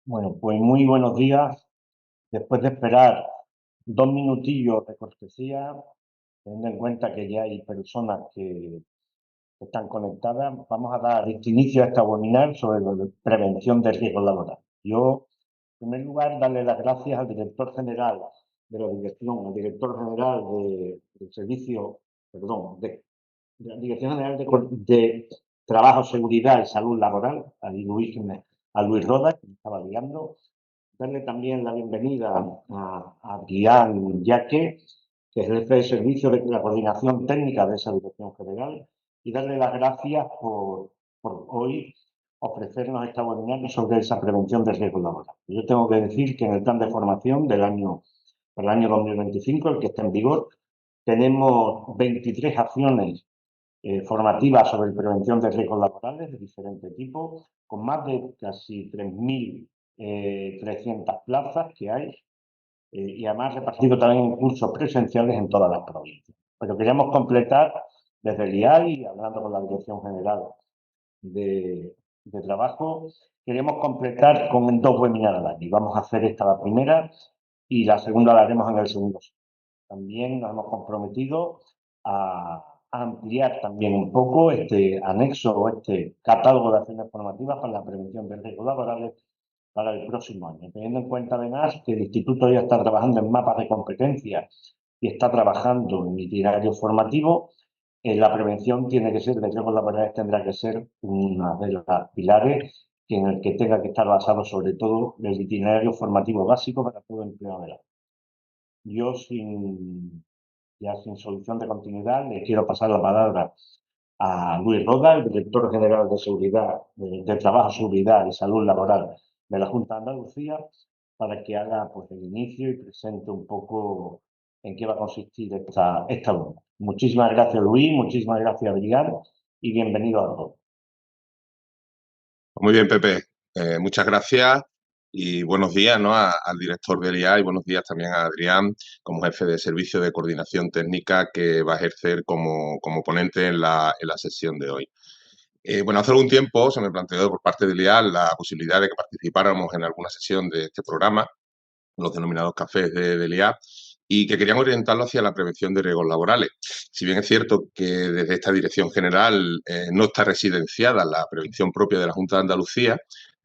Bueno, pues muy buenos días. Después de esperar 2 minutillos de cortesía, teniendo en cuenta que ya hay personas que están conectadas, vamos a dar este inicio a esta webinar sobre prevención de riesgos laborales. Yo, en primer lugar, darle las gracias al director general de la dirección, al director general del servicio, perdón, de la Dirección General de Trabajo, Seguridad y Salud Laboral, a Luis Roda, que me estaba liando. Darle también la bienvenida a Adrián Yaque, que es jefe de servicio de la coordinación técnica de esa dirección general, y darle las gracias por hoy ofrecernos esta webinar sobre esa prevención de riesgos laborales. Yo tengo que decir que en el plan de formación para el año 2025, el que está en vigor, tenemos 23 acciones formativas sobre prevención de riesgos laborales de diferente tipo, con más de casi 3.300 plazas que hay, y además repartido también en cursos presenciales en todas las provincias. Pero queríamos completar desde el IAI, hablando con la Dirección General de Trabajo, queremos completar con 2 webinars al año. Vamos a hacer esta la primera y la segunda la haremos en el segundo. También nos hemos comprometido a ampliar también un poco este anexo o este catálogo de acciones formativas para la prevención de riesgos laborales para el próximo año, teniendo en cuenta además que el Instituto ya está trabajando en mapas de competencias y está trabajando en itinerarios formativos. La prevención tiene que ser, de riesgos laborales tendrá que ser una de los pilares en el que tenga que estar basado sobre todo el itinerario formativo básico para todo empleado de la. Yo, sin solución de continuidad, le quiero pasar la palabra a Luis Roda, el director general de Seguridad, de Trabajo, Seguridad y Salud Laboral de la Junta de Andalucía, para que haga pues, el inicio y presente un poco en qué va a consistir esta obra. Muchísimas gracias, Luis, muchísimas gracias, Adrián, y bienvenido a todos. Muy bien, Pepe. Muchas gracias y buenos días, ¿no? Al director del IA y buenos días también a Adrián como jefe de servicio de coordinación técnica que va a ejercer como ponente en la sesión de hoy. Bueno, hace algún tiempo se me planteó por parte del IA la posibilidad de que participáramos en alguna sesión de este programa, los denominados cafés del IA, y que querían orientarlo hacia la prevención de riesgos laborales. Si bien es cierto que desde esta dirección general no está residenciada la prevención propia de la Junta de Andalucía,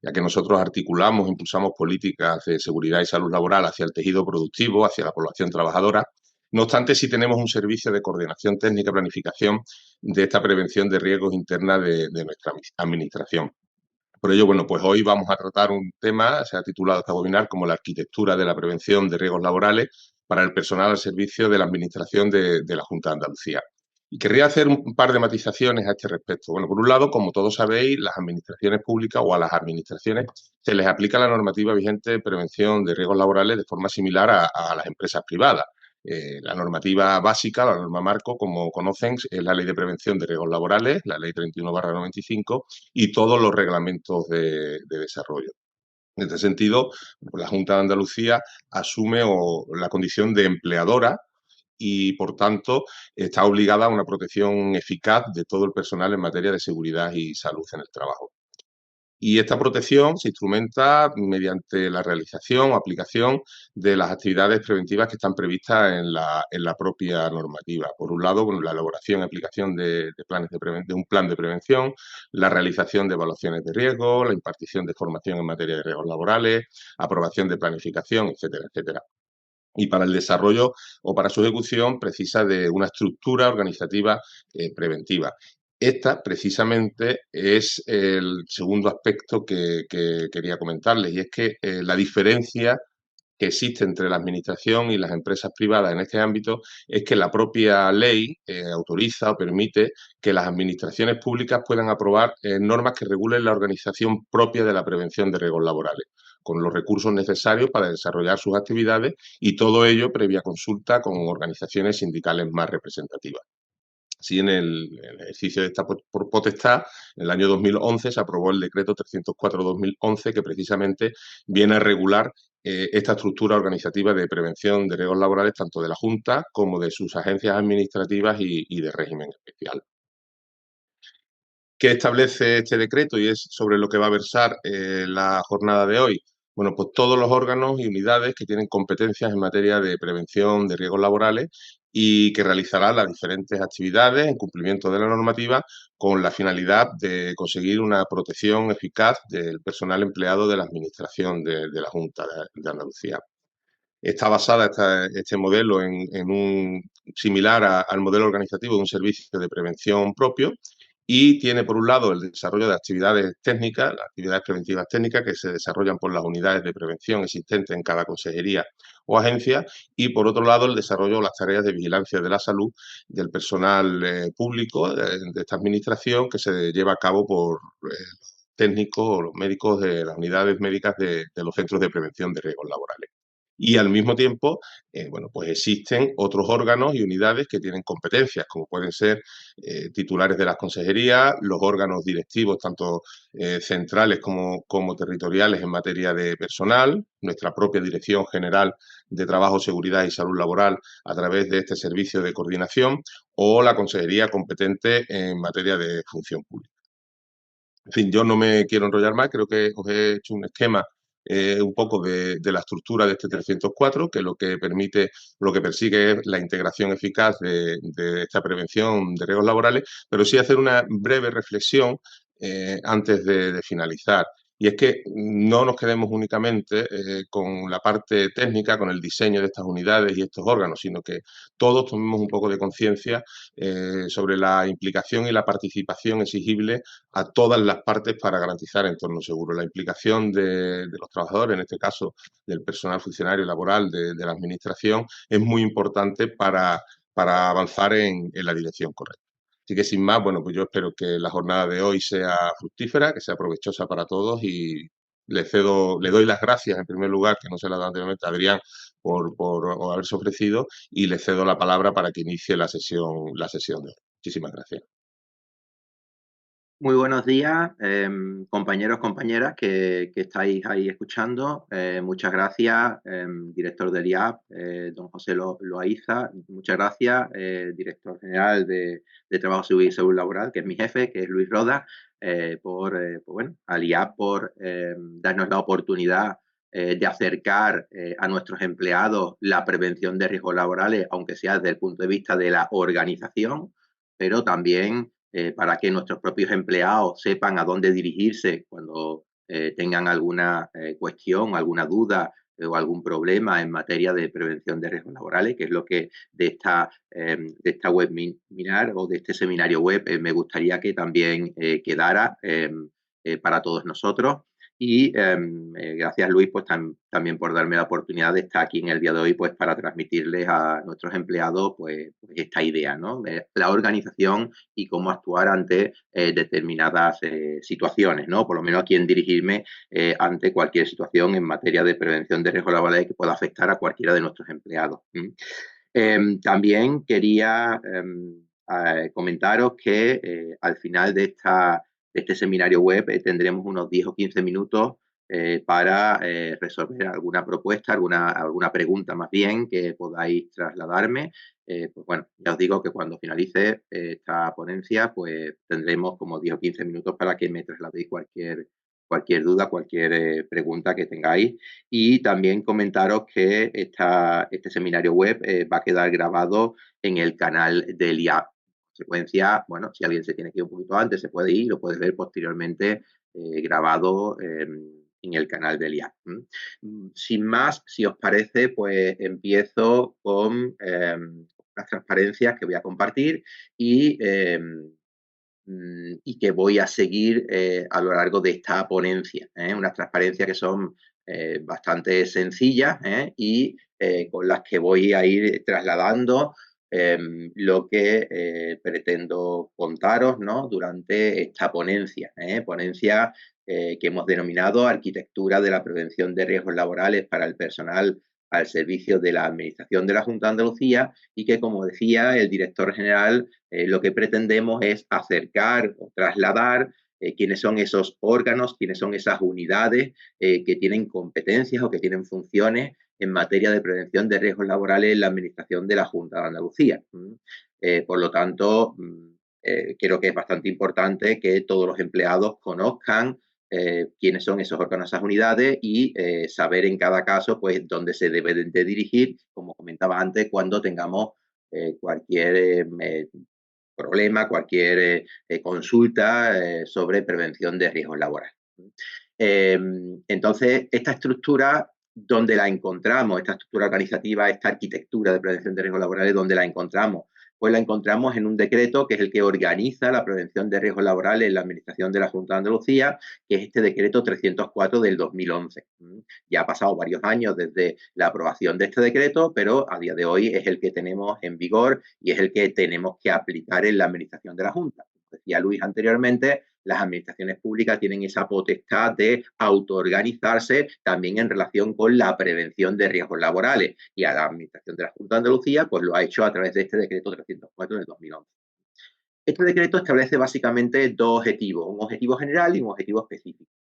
ya que nosotros articulamos, impulsamos políticas de seguridad y salud laboral hacia el tejido productivo, hacia la población trabajadora. No obstante, sí tenemos un servicio de coordinación técnica y planificación de esta prevención de riesgos interna de nuestra administración. Por ello, bueno, pues hoy vamos a tratar un tema, se ha titulado este webinar como la arquitectura de la prevención de riesgos laborales para el personal al servicio de la Administración de la Junta de Andalucía. Y querría hacer un par de matizaciones a este respecto. Bueno, por un lado, como todos sabéis, las administraciones públicas o a las administraciones se les aplica la normativa vigente de prevención de riesgos laborales de forma similar a las empresas privadas. La normativa básica, la norma marco, como conocen, es la Ley de Prevención de Riesgos Laborales, la Ley 31/95, y todos los reglamentos de desarrollo. En este sentido, la Junta de Andalucía asume la condición de empleadora y, por tanto, está obligada a una protección eficaz de todo el personal en materia de seguridad y salud en el trabajo. Y esta protección se instrumenta mediante la realización o aplicación de las actividades preventivas que están previstas en la propia normativa. Por un lado, bueno, la elaboración y aplicación planes de un plan de prevención, la realización de evaluaciones de riesgo, la impartición de formación en materia de riesgos laborales, aprobación de planificación, etcétera, etcétera. Y para el desarrollo o para su ejecución precisa de una estructura organizativa preventiva. Esta, precisamente, es el segundo aspecto que quería comentarles, y es que la diferencia que existe entre la administración y las empresas privadas en este ámbito es que la propia ley autoriza o permite que las administraciones públicas puedan aprobar normas que regulen la organización propia de la prevención de riesgos laborales, con los recursos necesarios para desarrollar sus actividades, y todo ello previa consulta con organizaciones sindicales más representativas. Así, en el ejercicio de esta potestad, en el año 2011 se aprobó el decreto 304/2011, que precisamente viene a regular esta estructura organizativa de prevención de riesgos laborales tanto de la Junta como de sus agencias administrativas y de régimen especial. ¿Qué establece este decreto? Y es sobre lo que va a versar la jornada de hoy. Bueno, pues todos los órganos y unidades que tienen competencias en materia de prevención de riesgos laborales y que realizarán las diferentes actividades en cumplimiento de la normativa con la finalidad de conseguir una protección eficaz del personal empleado de la Administración de la Junta de Andalucía. Está basada este modelo en un similar al modelo organizativo de un servicio de prevención propio y tiene, por un lado, el desarrollo de actividades técnicas, las actividades preventivas técnicas que se desarrollan por las unidades de prevención existentes en cada consejería o agencia y, por otro lado, el desarrollo de las tareas de vigilancia de la salud del personal público de esta administración que se lleva a cabo por técnicos o los médicos de las unidades médicas de los centros de prevención de riesgos laborales. Y al mismo tiempo, bueno, pues existen otros órganos y unidades que tienen competencias, como pueden ser titulares de las consejerías, los órganos directivos, tanto centrales como territoriales en materia de personal, nuestra propia Dirección General de Trabajo, Seguridad y Salud Laboral a través de este servicio de coordinación, o la consejería competente en materia de función pública. En fin, yo no me quiero enrollar más, creo que os he hecho un esquema un poco de la estructura de este 304, que lo que permite, lo que persigue es la integración eficaz de esta prevención de riesgos laborales, pero sí hacer una breve reflexión antes de finalizar. Y es que no nos quedemos únicamente con la parte técnica, con el diseño de estas unidades y estos órganos, sino que todos tomemos un poco de conciencia sobre la implicación y la participación exigible a todas las partes para garantizar entorno seguro. La implicación de los trabajadores, en este caso del personal funcionario laboral de la Administración, es muy importante para avanzar en la dirección correcta. Así que sin más, bueno, pues yo espero que la jornada de hoy sea fructífera, que sea provechosa para todos y le doy las gracias en primer lugar, que no se la he dado anteriormente, a Adrián por haberse ofrecido y le cedo la palabra para que inicie la sesión de hoy. Muchísimas gracias. Muy buenos días, compañeros, compañeras que estáis ahí escuchando. Muchas gracias, director del IAP, don José Loaiza. Muchas gracias, director general de Trabajo, Seguridad y Salud Laboral, que es mi jefe, que es Luis Roda, al IAP por darnos la oportunidad de acercar a nuestros empleados la prevención de riesgos laborales, aunque sea desde el punto de vista de la organización, pero también para que nuestros propios empleados sepan a dónde dirigirse cuando tengan alguna cuestión, alguna duda o algún problema en materia de prevención de riesgos laborales, que es lo que de esta webinar o de este seminario web me gustaría que también quedara para todos nosotros. Y gracias, Luis, pues también por darme la oportunidad de estar aquí en el día de hoy, pues para transmitirles a nuestros empleados pues esta idea, ¿no? De la organización y cómo actuar ante determinadas situaciones, ¿no? Por lo menos a quién dirigirme ante cualquier situación en materia de prevención de riesgos laborales que pueda afectar a cualquiera de nuestros empleados. También quería comentaros que al final de este seminario web tendremos unos 10 o 15 minutos para resolver alguna propuesta, alguna pregunta más bien que podáis trasladarme. Pues bueno, ya os digo que cuando finalice esta ponencia, pues tendremos como 10 o 15 minutos para que me trasladéis cualquier duda, cualquier pregunta que tengáis. Y también comentaros que este seminario web va a quedar grabado en el canal del IAP. Consecuencia, bueno, si alguien se tiene que ir un poquito antes, se puede ir, lo puedes ver posteriormente grabado en el canal del IAP. Sin más, si os parece, pues empiezo con las transparencias que voy a compartir y que voy a seguir a lo largo de esta ponencia. Unas transparencias que son bastante sencillas y con las que voy a ir trasladando lo que pretendo contaros, ¿no? Durante esta ponencia. Ponencia que hemos denominado Arquitectura de la Prevención de Riesgos Laborales para el Personal al servicio de la Administración de la Junta de Andalucía y que, como decía el director general, lo que pretendemos es acercar o trasladar quiénes son esos órganos, quiénes son esas unidades que tienen competencias o que tienen funciones en materia de prevención de riesgos laborales en la Administración de la Junta de Andalucía. Por lo tanto, creo que es bastante importante que todos los empleados conozcan quiénes son esos órganos, esas unidades y saber en cada caso pues dónde se deben de dirigir, como comentaba antes, cuando tengamos cualquier problema, cualquier consulta sobre prevención de riesgos laborales. Entonces, esta estructura, ¿dónde la encontramos? Esta estructura organizativa, esta arquitectura de prevención de riesgos laborales, ¿dónde la encontramos? Pues la encontramos en un decreto que es el que organiza la prevención de riesgos laborales en la Administración de la Junta de Andalucía, que es este decreto 304 del 2011. Ya ha pasado varios años desde la aprobación de este decreto, pero a día de hoy es el que tenemos en vigor y es el que tenemos que aplicar en la Administración de la Junta. Como decía Luis anteriormente, las administraciones públicas tienen esa potestad de autoorganizarse también en relación con la prevención de riesgos laborales. Y a la Administración de la Junta de Andalucía pues lo ha hecho a través de este decreto 304 del 2011. Este decreto establece básicamente dos objetivos, un objetivo general y un objetivo específico.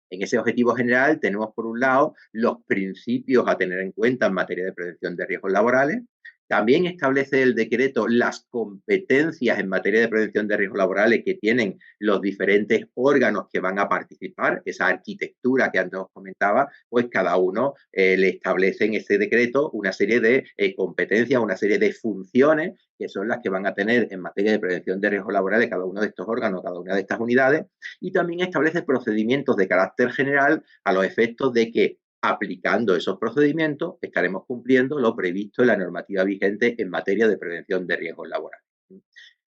En ese objetivo general tenemos, por un lado, los principios a tener en cuenta en materia de prevención de riesgos laborales. También establece el decreto las competencias en materia de prevención de riesgos laborales que tienen los diferentes órganos que van a participar, esa arquitectura que antes os comentaba, pues cada uno le establece en ese decreto una serie de competencias, una serie de funciones que son las que van a tener en materia de prevención de riesgos laborales cada uno de estos órganos, cada una de estas unidades, y también establece procedimientos de carácter general a los efectos de que aplicando esos procedimientos estaremos cumpliendo lo previsto en la normativa vigente en materia de prevención de riesgos laborales.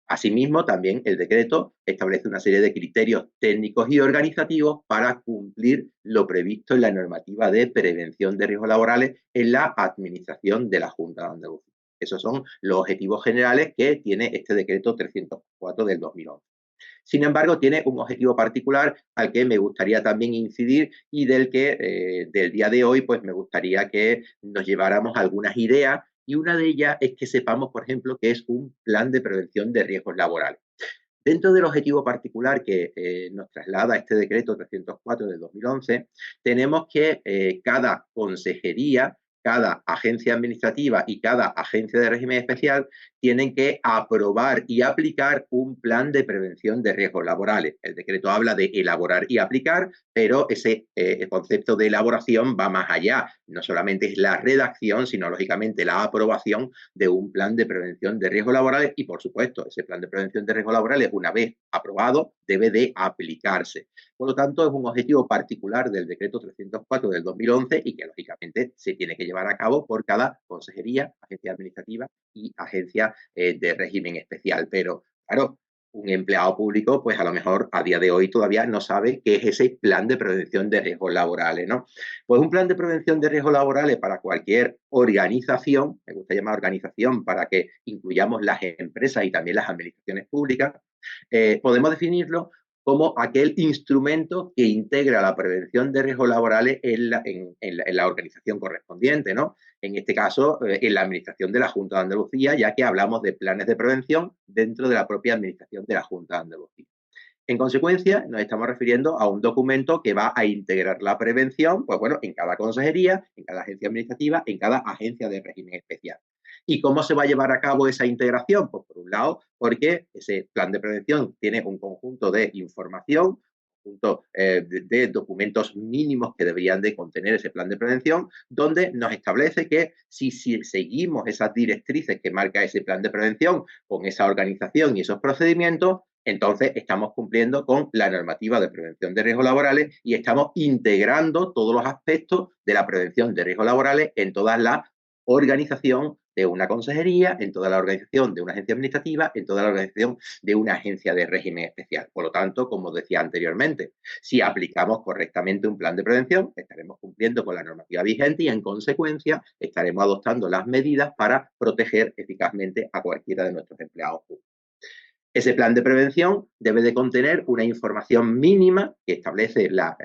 Asimismo, también el decreto establece una serie de criterios técnicos y organizativos para cumplir lo previsto en la normativa de prevención de riesgos laborales en la administración de la Junta de Andalucía. Esos son los objetivos generales que tiene este decreto 304 del 2011. Sin embargo, tiene un objetivo particular al que me gustaría también incidir y del que del día de hoy pues me gustaría que nos lleváramos algunas ideas, y una de ellas es que sepamos, por ejemplo, que es un plan de prevención de riesgos laborales. Dentro del objetivo particular que nos traslada este decreto 304 del 2011, tenemos que cada consejería, cada agencia administrativa y cada agencia de régimen especial tienen que aprobar y aplicar un plan de prevención de riesgos laborales. El decreto habla de elaborar y aplicar, pero ese concepto de elaboración va más allá. No solamente es la redacción, sino lógicamente la aprobación de un plan de prevención de riesgos laborales y, por supuesto, ese plan de prevención de riesgos laborales, una vez aprobado, debe de aplicarse. Por lo tanto, es un objetivo particular del decreto 304 del 2011 y que, lógicamente, se tiene que llevar a cabo por cada consejería, agencia administrativa y agencia de régimen especial. Pero, claro, un empleado público, pues a lo mejor a día de hoy todavía no sabe qué es ese plan de prevención de riesgos laborales, ¿no? Pues un plan de prevención de riesgos laborales para cualquier organización, me gusta llamar organización para que incluyamos las empresas y también las administraciones públicas, podemos definirlo como aquel instrumento que integra la prevención de riesgos laborales en la organización correspondiente, ¿no? En este caso, en la Administración de la Junta de Andalucía, ya que hablamos de planes de prevención dentro de la propia Administración de la Junta de Andalucía. En consecuencia, nos estamos refiriendo a un documento que va a integrar la prevención, pues bueno, en cada consejería, en cada agencia administrativa, en cada agencia de régimen especial. ¿Y cómo se va a llevar a cabo esa integración? Pues por un lado, porque ese plan de prevención tiene un conjunto de información, de documentos mínimos que deberían de contener ese plan de prevención, donde nos establece que si seguimos esas directrices que marca ese plan de prevención con esa organización y esos procedimientos, entonces estamos cumpliendo con la normativa de prevención de riesgos laborales y estamos integrando todos los aspectos de la prevención de riesgos laborales en toda la organización de una consejería, en toda la organización de una agencia administrativa, en toda la organización de una agencia de régimen especial. Por lo tanto, como decía anteriormente, si aplicamos correctamente un plan de prevención, estaremos cumpliendo con la normativa vigente y, en consecuencia, estaremos adoptando las medidas para proteger eficazmente a cualquiera de nuestros empleados públicos. Ese plan de prevención debe de contener una información mínima que establece la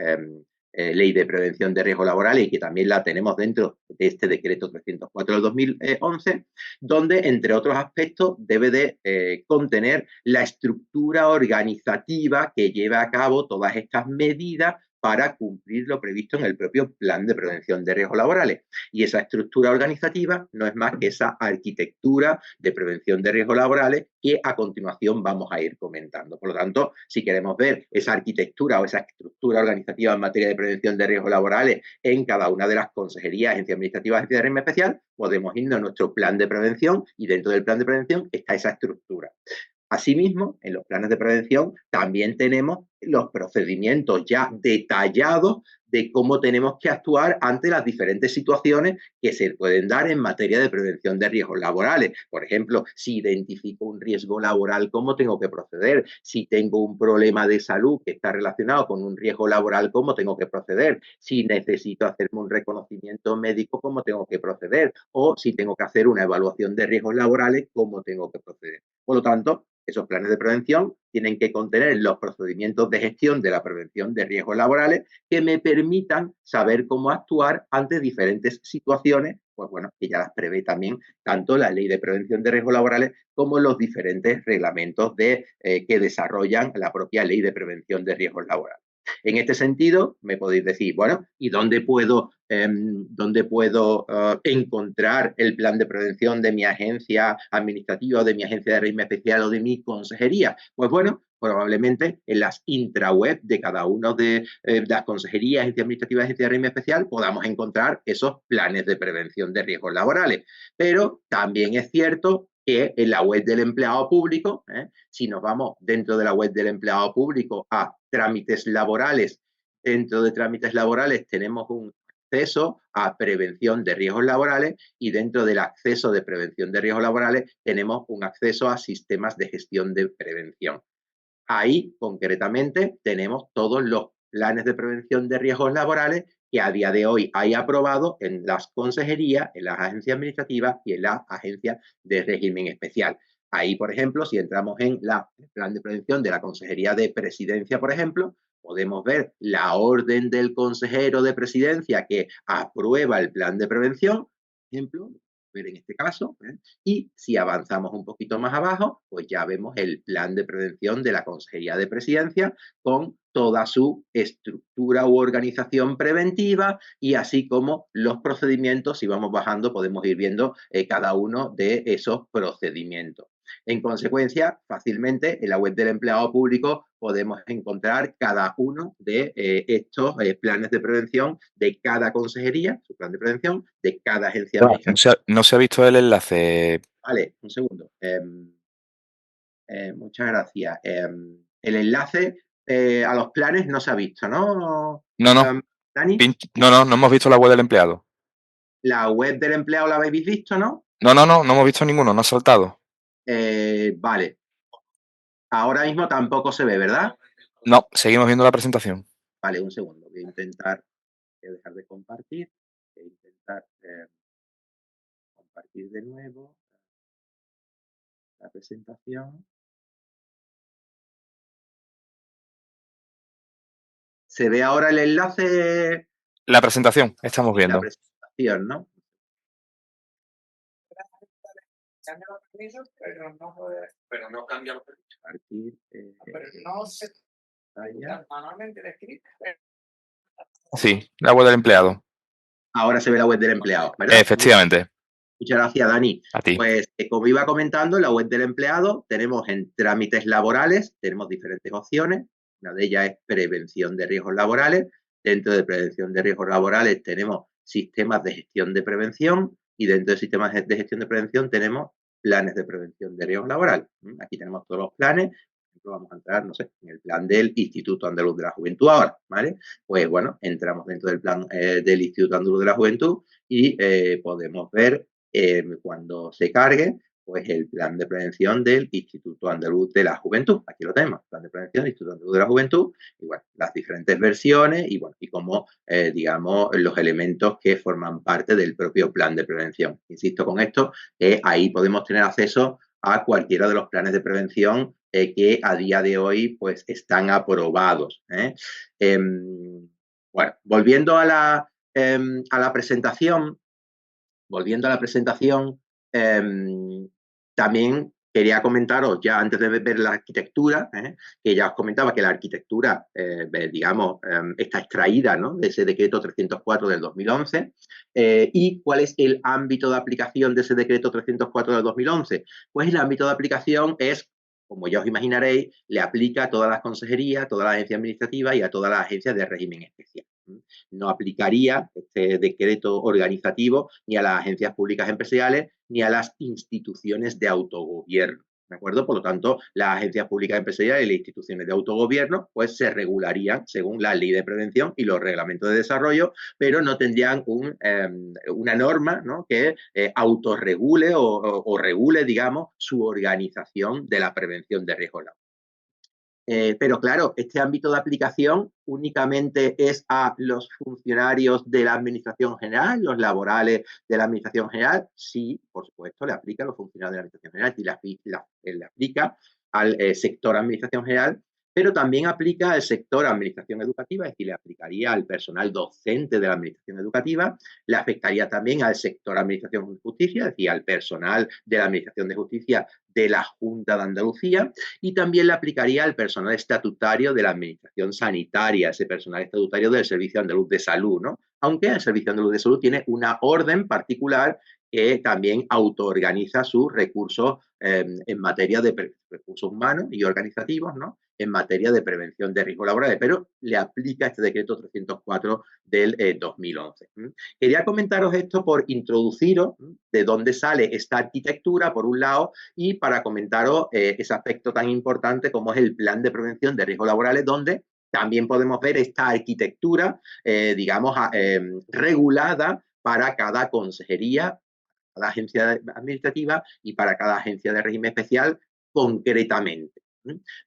Ley de Prevención de Riesgos Laborales y que también la tenemos dentro de este decreto 304 del 2011, donde, entre otros aspectos, debe de contener la estructura organizativa que lleva a cabo todas estas medidas para cumplir lo previsto en el propio plan de prevención de riesgos laborales. Y esa estructura organizativa no es más que esa arquitectura de prevención de riesgos laborales que a continuación vamos a ir comentando. Por lo tanto, si queremos ver esa arquitectura o esa estructura organizativa en materia de prevención de riesgos laborales en cada una de las consejerías, agencias administrativas, agencias de régimen especial, podemos irnos a nuestro plan de prevención y dentro del plan de prevención está esa estructura. Asimismo, en los planes de prevención también tenemos los procedimientos ya detallados de cómo tenemos que actuar ante las diferentes situaciones que se pueden dar en materia de prevención de riesgos laborales. Por ejemplo, si identifico un riesgo laboral, ¿cómo tengo que proceder? Si tengo un problema de salud que está relacionado con un riesgo laboral, ¿cómo tengo que proceder? Si necesito hacerme un reconocimiento médico, ¿cómo tengo que proceder? O si tengo que hacer una evaluación de riesgos laborales, ¿cómo tengo que proceder? Por lo tanto, esos planes de prevención tienen que contener los procedimientos de gestión de la prevención de riesgos laborales que me permitan saber cómo actuar ante diferentes situaciones, pues bueno, que ya las prevé también tanto la Ley de Prevención de Riesgos Laborales como los diferentes reglamentos que desarrollan la propia Ley de Prevención de Riesgos Laborales. En este sentido, me podéis decir, bueno, ¿y dónde puedo encontrar el plan de prevención de mi agencia administrativa, de mi agencia de régimen especial o de mi consejería? Pues bueno, probablemente en las intraweb de cada una de las consejerías, agencias administrativas, agencias de régimen especial, podamos encontrar esos planes de prevención de riesgos laborales. Pero también es cierto que en la web del empleado público, si nos vamos dentro de la web del empleado público a trámites laborales, dentro de trámites laborales tenemos un acceso a prevención de riesgos laborales y dentro del acceso de prevención de riesgos laborales tenemos un acceso a sistemas de gestión de prevención. Ahí, concretamente, tenemos todos los planes de prevención de riesgos laborales que a día de hoy hay aprobado en las consejerías, en las agencias administrativas y en las agencias de régimen especial. Ahí, por ejemplo, si entramos en el plan de prevención de la Consejería de Presidencia, por ejemplo, podemos ver la orden del consejero de presidencia que aprueba el plan de prevención, por ejemplo, ver en este caso, y si avanzamos un poquito más abajo, pues ya vemos el plan de prevención de la Consejería de Presidencia con toda su estructura u organización preventiva y así como los procedimientos, si vamos bajando podemos ir viendo cada uno de esos procedimientos. En consecuencia, fácilmente en la web del empleado público podemos encontrar cada uno de estos planes de prevención de cada consejería, su plan de prevención, de cada agencia administrativa. No se ha visto el enlace. Vale, un segundo. Muchas gracias. El enlace a los planes no se ha visto, ¿no? No. Dani. No hemos visto la web del empleado. La web del empleado la habéis visto, ¿no? No hemos visto ninguno, no ha saltado. Vale. Ahora mismo tampoco se ve, ¿verdad? No, seguimos viendo la presentación. Vale, un segundo. Voy a intentar dejar de compartir. Voy a intentar compartir de nuevo la presentación. ¿Se ve ahora el enlace? La presentación, estamos viendo. La presentación, ¿no? Pero no cambia lo que Compartir. pero no se manualmente descrito. Sí, la web del empleado. Ahora se ve la web del empleado, ¿verdad? Efectivamente. Muchas gracias, Dani. A ti. Pues, como iba comentando, en la web del empleado tenemos en trámites laborales, tenemos diferentes opciones. Una de ellas es prevención de riesgos laborales. Dentro de prevención de riesgos laborales tenemos sistemas de gestión de prevención y dentro de sistemas de gestión de prevención tenemos planes de prevención de riesgos laborales. Aquí tenemos todos los planes. Vamos a entrar, no sé, en el plan del Instituto Andaluz de la Juventud ahora, ¿vale? Pues bueno, entramos dentro del plan del Instituto Andaluz de la Juventud y podemos ver cuando se cargue, pues el plan de prevención del Instituto Andaluz de la Juventud. Aquí lo tenemos, plan de prevención del Instituto Andaluz de la Juventud, y bueno, las diferentes versiones y bueno, y como, digamos, los elementos que forman parte del propio plan de prevención. Insisto con esto, ahí podemos tener acceso a cualquiera de los planes de prevención que a día de hoy pues están aprobados. Bueno, volviendo a la presentación, también quería comentaros ya antes de ver la arquitectura, que ya os comentaba que la arquitectura, digamos, está extraída, ¿no?, de ese decreto 304 del 2011. ¿Y cuál es el ámbito de aplicación de ese decreto 304 del 2011? Pues el ámbito de aplicación es, como ya os imaginaréis, le aplica a todas las consejerías, a todas las agencias administrativas y a todas las agencias de régimen especial. No aplicaría este decreto organizativo ni a las agencias públicas empresariales ni a las instituciones de autogobierno. ¿De acuerdo? Por lo tanto, las agencias públicas empresariales y las instituciones de autogobierno pues se regularían según la ley de prevención y los reglamentos de desarrollo, pero no tendrían una norma, ¿no?, que autorregule o regule, digamos, su organización de la prevención de riesgos laborales. Pero claro, este ámbito de aplicación únicamente es a los funcionarios de la Administración General, los laborales de la Administración General. Sí, por supuesto, le aplica a los funcionarios de la Administración General y le aplica al sector Administración General, pero también aplica al sector Administración Educativa, es decir, le aplicaría al personal docente de la Administración Educativa, le afectaría también al sector Administración de Justicia, es decir, al personal de la Administración de Justicia de la Junta de Andalucía, y también le aplicaría al personal estatutario de la Administración Sanitaria, ese personal estatutario del Servicio Andaluz de Salud, ¿no? Aunque el Servicio Andaluz de Salud tiene una orden particular que también autoorganiza sus recursos en materia de recursos humanos y organizativos, ¿no?, en materia de prevención de riesgos laborales, pero le aplica este decreto 304 del 2011. Quería comentaros esto por introduciros de dónde sale esta arquitectura, por un lado, y para comentaros ese aspecto tan importante como es el plan de prevención de riesgos laborales, donde también podemos ver esta arquitectura, digamos, regulada para cada consejería, cada agencia administrativa y para cada agencia de régimen especial concretamente.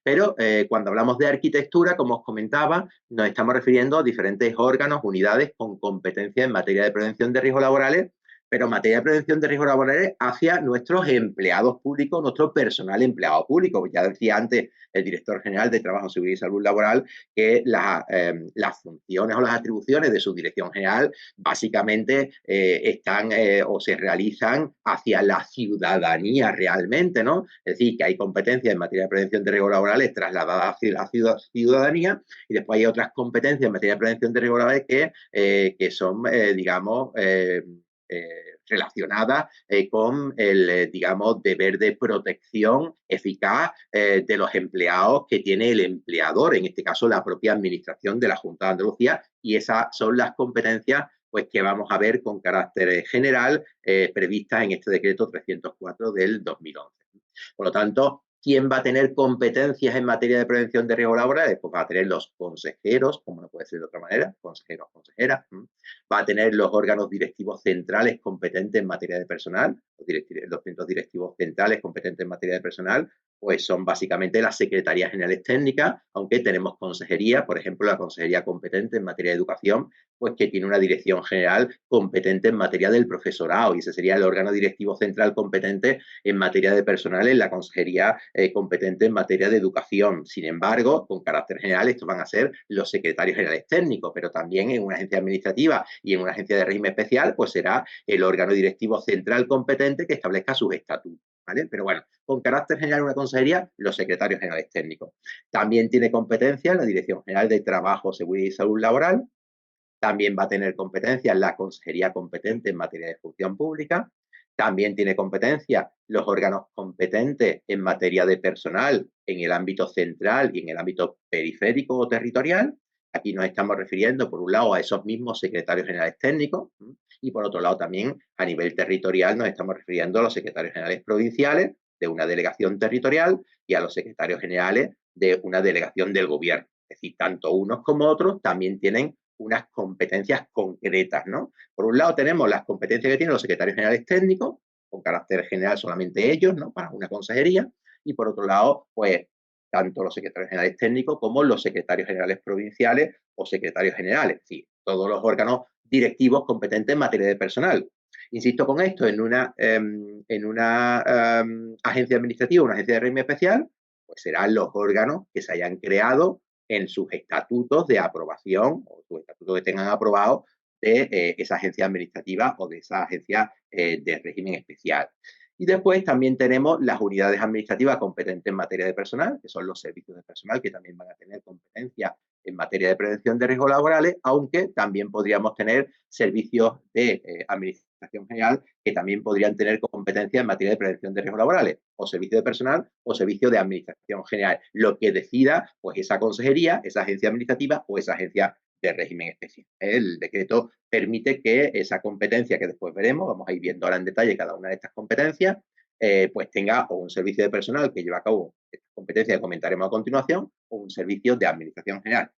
Pero cuando hablamos de arquitectura, como os comentaba, nos estamos refiriendo a diferentes órganos, unidades con competencia en materia de prevención de riesgos laborales, pero en materia de prevención de riesgos laborales hacia nuestros empleados públicos, nuestro personal empleado público. Ya decía antes el director general de Trabajo, Seguridad y Salud Laboral que las funciones o las atribuciones de su dirección general básicamente están o se realizan hacia la ciudadanía realmente, ¿no? Es decir, que hay competencias en materia de prevención de riesgos laborales trasladadas hacia la ciudadanía, y después hay otras competencias en materia de prevención de riesgos laborales que son, digamos, relacionada con el, digamos, deber de protección eficaz de los empleados que tiene el empleador, en este caso la propia administración de la Junta de Andalucía, y esas son las competencias pues que vamos a ver con carácter general previstas en este decreto 304 del 2011. Por lo tanto, ¿quién va a tener competencias en materia de prevención de riesgos laborales? Pues va a tener los consejeros, como no puede ser de otra manera, consejeros, consejeras. Va a tener los órganos directivos centrales competentes en materia de personal, los centros directivos centrales competentes en materia de personal, pues son básicamente las secretarías generales técnicas, aunque tenemos consejería, por ejemplo, la consejería competente en materia de educación, pues que tiene una dirección general competente en materia del profesorado, y ese sería el órgano directivo central competente en materia de personal en la consejería competente en materia de educación. Sin embargo, con carácter general, estos van a ser los secretarios generales técnicos, pero también en una agencia administrativa y en una agencia de régimen especial, pues será el órgano directivo central competente que establezca sus estatutos, ¿vale? Pero bueno, con carácter general una consejería, los secretarios generales técnicos. También tiene competencia la Dirección General de Trabajo, Seguridad y Salud Laboral. También va a tener competencia la consejería competente en materia de función pública. También tiene competencia los órganos competentes en materia de personal en el ámbito central y en el ámbito periférico o territorial. Aquí nos estamos refiriendo, por un lado, a esos mismos secretarios generales técnicos, y por otro lado también a nivel territorial nos estamos refiriendo a los secretarios generales provinciales de una delegación territorial y a los secretarios generales de una delegación del gobierno. Es decir, tanto unos como otros también tienen unas competencias concretas, ¿no? Por un lado tenemos las competencias que tienen los secretarios generales técnicos, con carácter general solamente ellos, ¿no?, para una consejería, y por otro lado, pues, tanto los secretarios generales técnicos como los secretarios generales provinciales o secretarios generales, es decir, todos los órganos directivos competentes en materia de personal. Insisto con esto, en una agencia administrativa, una agencia de régimen especial, pues serán los órganos que se hayan creado en sus estatutos de aprobación o sus estatutos que tengan aprobados de esa agencia administrativa o de esa agencia de régimen especial. Y después también tenemos las unidades administrativas competentes en materia de personal, que son los servicios de personal, que también van a tener competencia en materia de prevención de riesgos laborales, aunque también podríamos tener servicios de administración general que también podrían tener competencia en materia de prevención de riesgos laborales, o servicio de personal o servicio de administración general, lo que decida pues esa consejería, esa agencia administrativa o esa agencia de régimen especial. El decreto permite que esa competencia que después veremos, vamos a ir viendo ahora en detalle cada una de estas competencias, pues tenga o un servicio de personal que lleva a cabo estas competencias que comentaremos a continuación, o un servicio de administración general.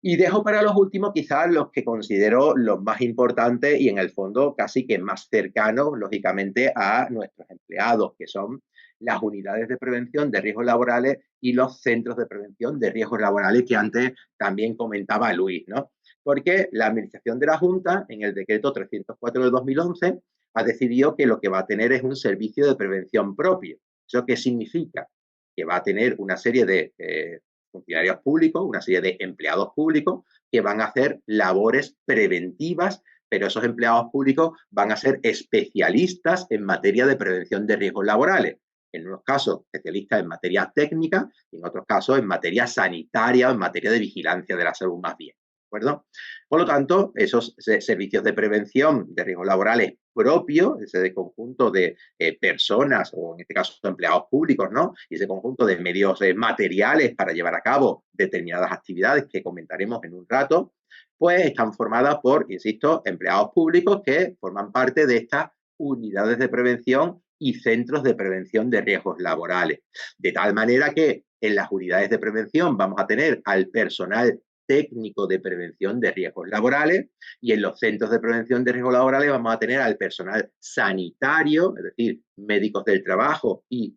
Y dejo para los últimos quizás los que considero los más importantes y en el fondo casi que más cercanos, lógicamente, a nuestros empleados, que son las unidades de prevención de riesgos laborales y los centros de prevención de riesgos laborales que antes también comentaba Luis, ¿no? Porque la Administración de la Junta, en el decreto 304 del 2011, ha decidido que lo que va a tener es un servicio de prevención propio. ¿Eso qué significa? Que va a tener una serie de funcionarios públicos, una serie de empleados públicos que van a hacer labores preventivas, pero esos empleados públicos van a ser especialistas en materia de prevención de riesgos laborales. En unos casos, especialistas en materia técnica y en otros casos en materia sanitaria o en materia de vigilancia de la salud más bien. ¿De acuerdo? Por lo tanto, esos servicios de prevención de riesgos laborales propios, ese conjunto de personas, o en este caso empleados públicos, ¿no? Y ese conjunto de medios materiales para llevar a cabo determinadas actividades que comentaremos en un rato, pues están formadas por, insisto, empleados públicos que forman parte de estas unidades de prevención y centros de prevención de riesgos laborales. De tal manera que en las unidades de prevención vamos a tener al personal técnico de prevención de riesgos laborales y en los centros de prevención de riesgos laborales vamos a tener al personal sanitario, es decir, médicos del trabajo y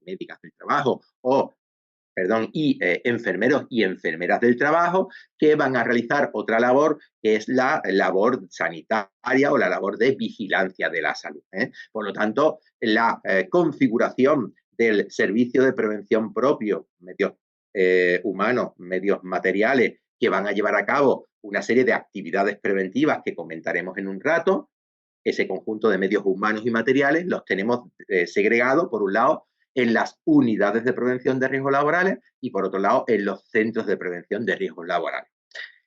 médicas del trabajo y enfermeros y enfermeras del trabajo que van a realizar otra labor que es la labor sanitaria o la labor de vigilancia de la salud. Por lo tanto, la configuración del servicio de prevención propio, medios humanos, medios materiales que van a llevar a cabo una serie de actividades preventivas que comentaremos en un rato, ese conjunto de medios humanos y materiales los tenemos segregados, por un lado, en las unidades de prevención de riesgos laborales y, por otro lado, en los centros de prevención de riesgos laborales.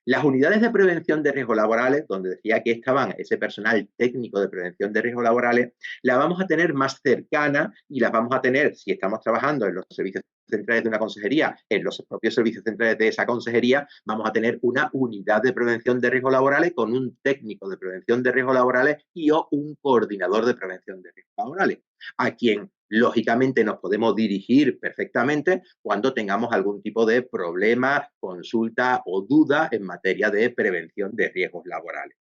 Las unidades de prevención de riesgos laborales, donde decía que estaban ese personal técnico de prevención de riesgos laborales, la vamos a tener más cercana y las vamos a tener, si estamos trabajando en los servicios centrales de una consejería, en los propios servicios centrales de esa consejería, vamos a tener una unidad de prevención de riesgos laborales con un técnico de prevención de riesgos laborales y o un coordinador de prevención de riesgos laborales, a quien lógicamente nos podemos dirigir perfectamente cuando tengamos algún tipo de problema, consulta o duda en materia de prevención de riesgos laborales.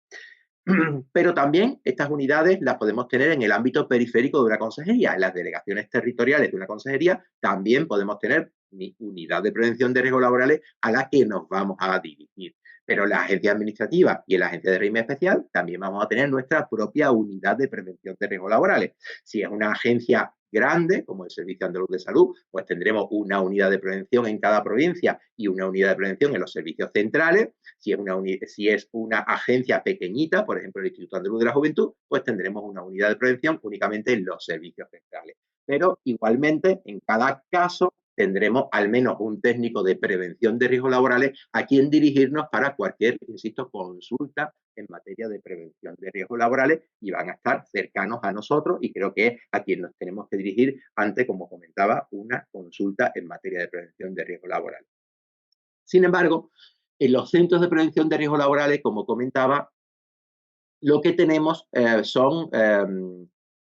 Pero también estas unidades las podemos tener en el ámbito periférico de una consejería. En las delegaciones territoriales de una consejería también podemos tener mi unidad de prevención de riesgos laborales a la que nos vamos a dirigir. Pero en la agencia administrativa y en la agencia de régimen especial también vamos a tener nuestra propia unidad de prevención de riesgos laborales. Si es una agencia grande, como el Servicio Andaluz de Salud, pues tendremos una unidad de prevención en cada provincia y una unidad de prevención en los servicios centrales. Si es una agencia pequeñita, por ejemplo el Instituto Andaluz de la Juventud, pues tendremos una unidad de prevención únicamente en los servicios centrales. Pero igualmente, en cada caso, tendremos al menos un técnico de prevención de riesgos laborales a quien dirigirnos para cualquier, insisto, consulta en materia de prevención de riesgos laborales y van a estar cercanos a nosotros y creo que es a quien nos tenemos que dirigir ante, como comentaba, una consulta en materia de prevención de riesgos laborales. Sin embargo, en los centros de prevención de riesgos laborales, como comentaba, lo que tenemos son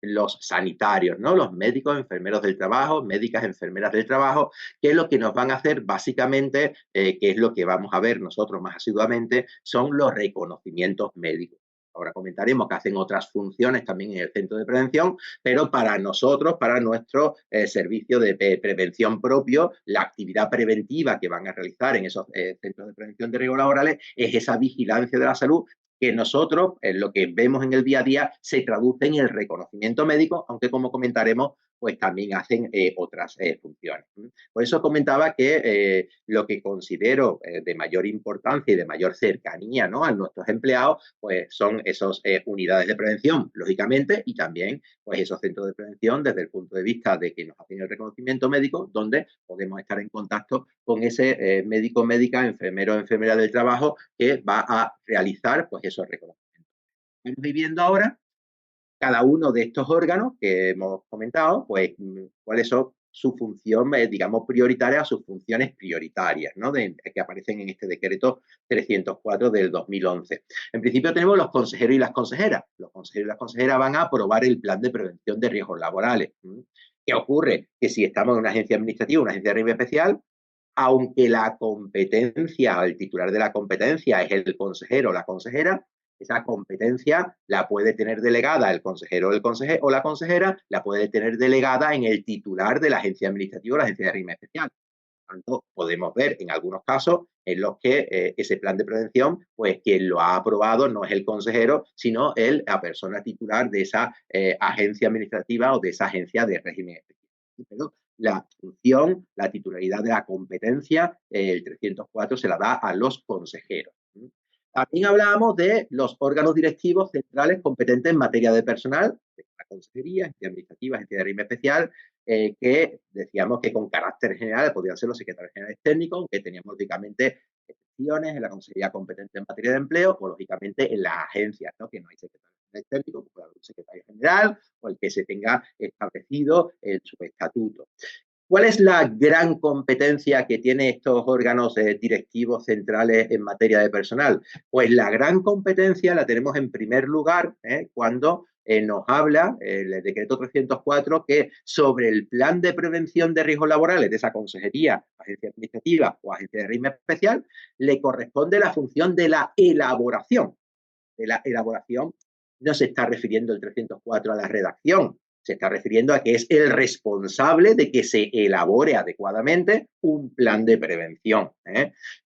los sanitarios, ¿no? Los médicos, enfermeros del trabajo, médicas, enfermeras del trabajo, que lo que nos van a hacer básicamente, que es lo que vamos a ver nosotros más asiduamente, son los reconocimientos médicos. Ahora comentaremos que hacen otras funciones también en el centro de prevención, pero para nosotros, para nuestro servicio de prevención propio, la actividad preventiva que van a realizar en esos centros de prevención de riesgos laborales es esa vigilancia de la salud que nosotros, en lo que vemos en el día a día, se traduce en el reconocimiento médico, aunque como comentaremos, pues también hacen otras funciones. Por eso comentaba que lo que considero de mayor importancia y de mayor cercanía, ¿no?, a nuestros empleados, pues son esas unidades de prevención, lógicamente, y también pues esos centros de prevención desde el punto de vista de que nos hacen el reconocimiento médico, donde podemos estar en contacto con ese médico, médica, enfermero, enfermera del trabajo que va a realizar pues esos reconocimientos. Estamos viviendo ahora cada uno de estos órganos que hemos comentado, pues cuáles son su función, digamos, prioritaria, sus funciones prioritarias, ¿no?, que aparecen en este decreto 304 del 2011. En principio tenemos los consejeros y las consejeras. Los consejeros y las consejeras van a aprobar el plan de prevención de riesgos laborales. ¿Qué ocurre? Que si estamos en una agencia administrativa, una agencia de régimen especial, aunque la competencia, el titular de la competencia es el consejero o la consejera, esa competencia la puede tener delegada el consejero o la consejera, la puede tener delegada en el titular de la agencia administrativa o la agencia de régimen especial. Por tanto, podemos ver en algunos casos en los que ese plan de prevención, pues quien lo ha aprobado no es el consejero, sino la persona titular de esa agencia administrativa o de esa agencia de régimen especial. Pero la función, la titularidad de la competencia, el 304 se la da a los consejeros. También hablábamos de los órganos directivos centrales competentes en materia de personal, de la consejería, agencia administrativa, agencia de régimen especial, que decíamos que con carácter general podían ser los secretarios generales técnicos, que teníamos lógicamente excepciones en la consejería competente en materia de empleo, o lógicamente en las agencias, ¿no?, que no hay secretarios generales técnicos, pues puede haber un secretario general o el que se tenga establecido en su estatuto. ¿Cuál es la gran competencia que tienen estos órganos directivos centrales en materia de personal? Pues la gran competencia la tenemos en primer lugar cuando nos habla el decreto 304 que sobre el plan de prevención de riesgos laborales de esa consejería, agencia administrativa o agencia de régimen especial, le corresponde la función de la elaboración. De la elaboración no se está refiriendo el 304 a la redacción, se está refiriendo a que es el responsable de que se elabore adecuadamente un plan de prevención.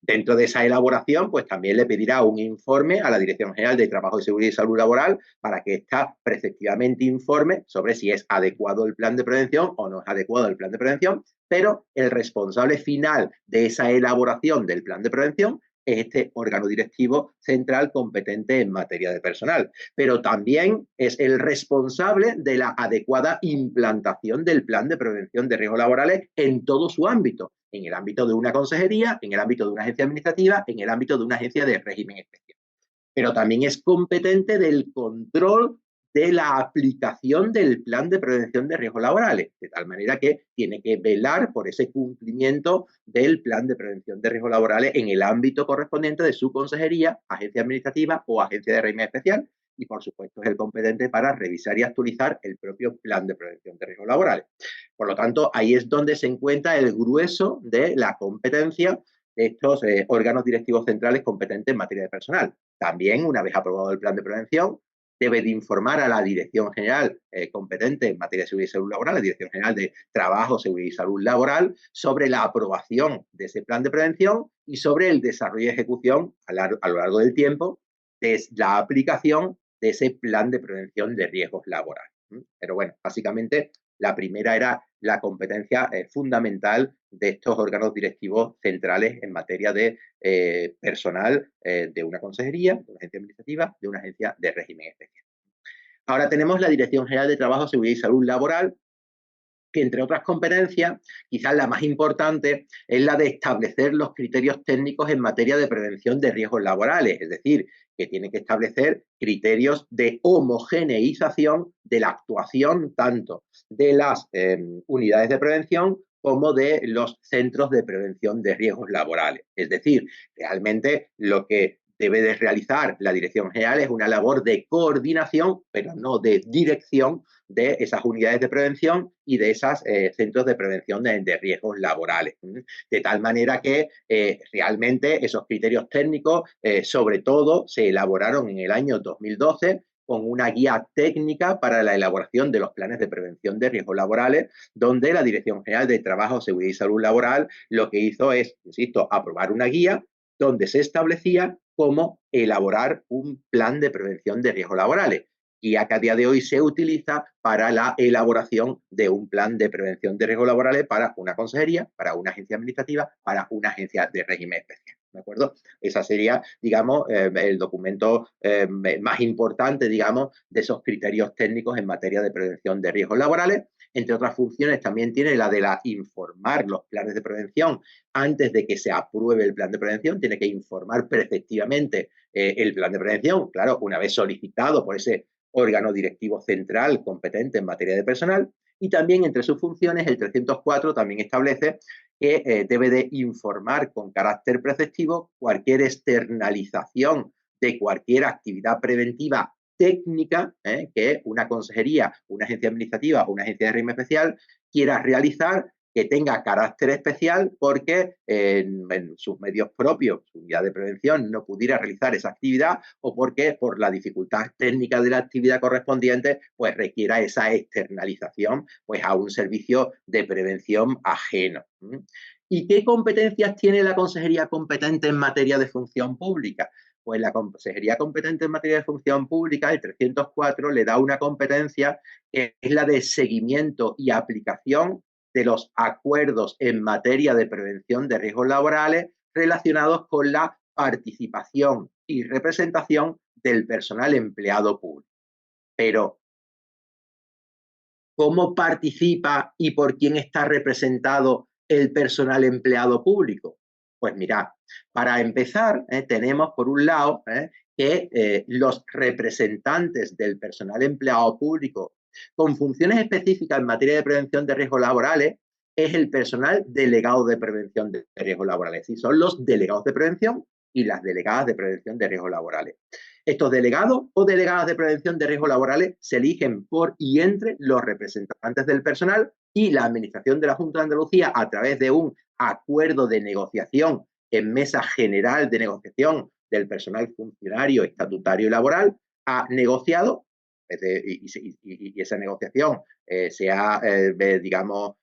Dentro de esa elaboración, pues también le pedirá un informe a la Dirección General de Trabajo, Seguridad y Salud Laboral para que ésta preceptivamente informe sobre si es adecuado el plan de prevención o no es adecuado el plan de prevención, pero el responsable final de esa elaboración del plan de prevención es este órgano directivo central competente en materia de personal, pero también es el responsable de la adecuada implantación del plan de prevención de riesgos laborales en todo su ámbito, en el ámbito de una consejería, en el ámbito de una agencia administrativa, en el ámbito de una agencia de régimen especial. Pero también es competente del control de la aplicación del plan de prevención de riesgos laborales, de tal manera que tiene que velar por ese cumplimiento del plan de prevención de riesgos laborales en el ámbito correspondiente de su consejería, agencia administrativa o agencia de régimen especial, y por supuesto es el competente para revisar y actualizar el propio plan de prevención de riesgos laborales. Por lo tanto, ahí es donde se encuentra el grueso de la competencia de estos órganos directivos centrales competentes en materia de personal. También, una vez aprobado el plan de prevención, debe de informar a la Dirección General competente en materia de seguridad y salud laboral, la Dirección General de Trabajo, Seguridad y Salud Laboral, sobre la aprobación de ese plan de prevención y sobre el desarrollo y ejecución a lo largo del tiempo de la aplicación de ese plan de prevención de riesgos laborales. Pero bueno, básicamente la primera era la competencia fundamental de estos órganos directivos centrales en materia de personal de una consejería, de una agencia administrativa, de una agencia de régimen especial. Ahora tenemos la Dirección General de Trabajo, Seguridad y Salud Laboral, que entre otras competencias, quizás la más importante es la de establecer los criterios técnicos en materia de prevención de riesgos laborales, es decir, que tiene que establecer criterios de homogeneización de la actuación tanto de las unidades de prevención como de los centros de prevención de riesgos laborales. Es decir, realmente lo que debe de realizar la Dirección General es una labor de coordinación, pero no de dirección de esas unidades de prevención y de esos centros de prevención de riesgos laborales. De tal manera que realmente esos criterios técnicos, sobre todo, se elaboraron en el año 2012 con una guía técnica para la elaboración de los planes de prevención de riesgos laborales, donde la Dirección General de Trabajo, Seguridad y Salud Laboral lo que hizo es, insisto, aprobar una guía donde se establecía cómo elaborar un plan de prevención de riesgos laborales. y a que a día de hoy se utiliza para la elaboración de un plan de prevención de riesgos laborales para una consejería, para una agencia administrativa, para una agencia de régimen especial. ¿De acuerdo? Esa sería, digamos, el documento más importante, digamos, de esos criterios técnicos en materia de prevención de riesgos laborales. Entre otras funciones, también tiene la de informar los planes de prevención antes de que se apruebe el plan de prevención. Tiene que informar preceptivamente el plan de prevención, claro, una vez solicitado por ese órgano directivo central competente en materia de personal. Y también entre sus funciones, el 304 también establece que debe de informar con carácter preceptivo cualquier externalización de cualquier actividad preventiva técnica que una consejería, una agencia administrativa o una agencia de régimen especial quiera realizar, que tenga carácter especial porque en sus medios propios, su unidad de prevención no pudiera realizar esa actividad o porque por la dificultad técnica de la actividad correspondiente pues requiera esa externalización pues a un servicio de prevención ajeno. ¿Y qué competencias tiene la consejería competente en materia de función pública? Pues la consejería competente en materia de función pública, el 304, le da una competencia que es la de seguimiento y aplicación de los acuerdos en materia de prevención de riesgos laborales relacionados con la participación y representación del personal empleado público. Pero, ¿cómo participa y por quién está representado el personal empleado público? Pues mirad, para empezar, tenemos por un lado que los representantes del personal empleado público con funciones específicas en materia de prevención de riesgos laborales es el personal delegado de prevención de riesgos laborales. Y son los delegados de prevención y las delegadas de prevención de riesgos laborales. Estos delegados o delegadas de prevención de riesgos laborales se eligen por y entre los representantes del personal y la Administración de la Junta de Andalucía a través de un acuerdo de negociación en mesa general de negociación del personal funcionario, estatutario y laboral, ha negociado y esa negociación se ha, digamos,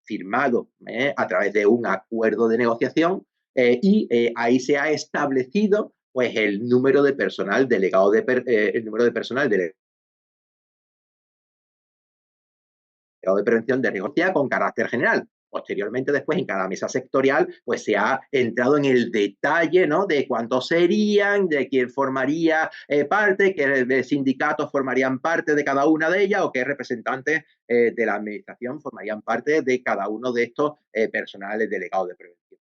firmado a través de un acuerdo de negociación y ahí se ha establecido pues el número de personal delegado el número de personal delegado de prevención de riesgos con carácter general. Posteriormente, después, en cada mesa sectorial, pues se ha entrado en el detalle, ¿no?, de cuántos serían, de quién formaría parte, qué sindicatos formarían parte de cada una de ellas o qué representantes de la administración formarían parte de cada uno de estos personales delegados de prevención.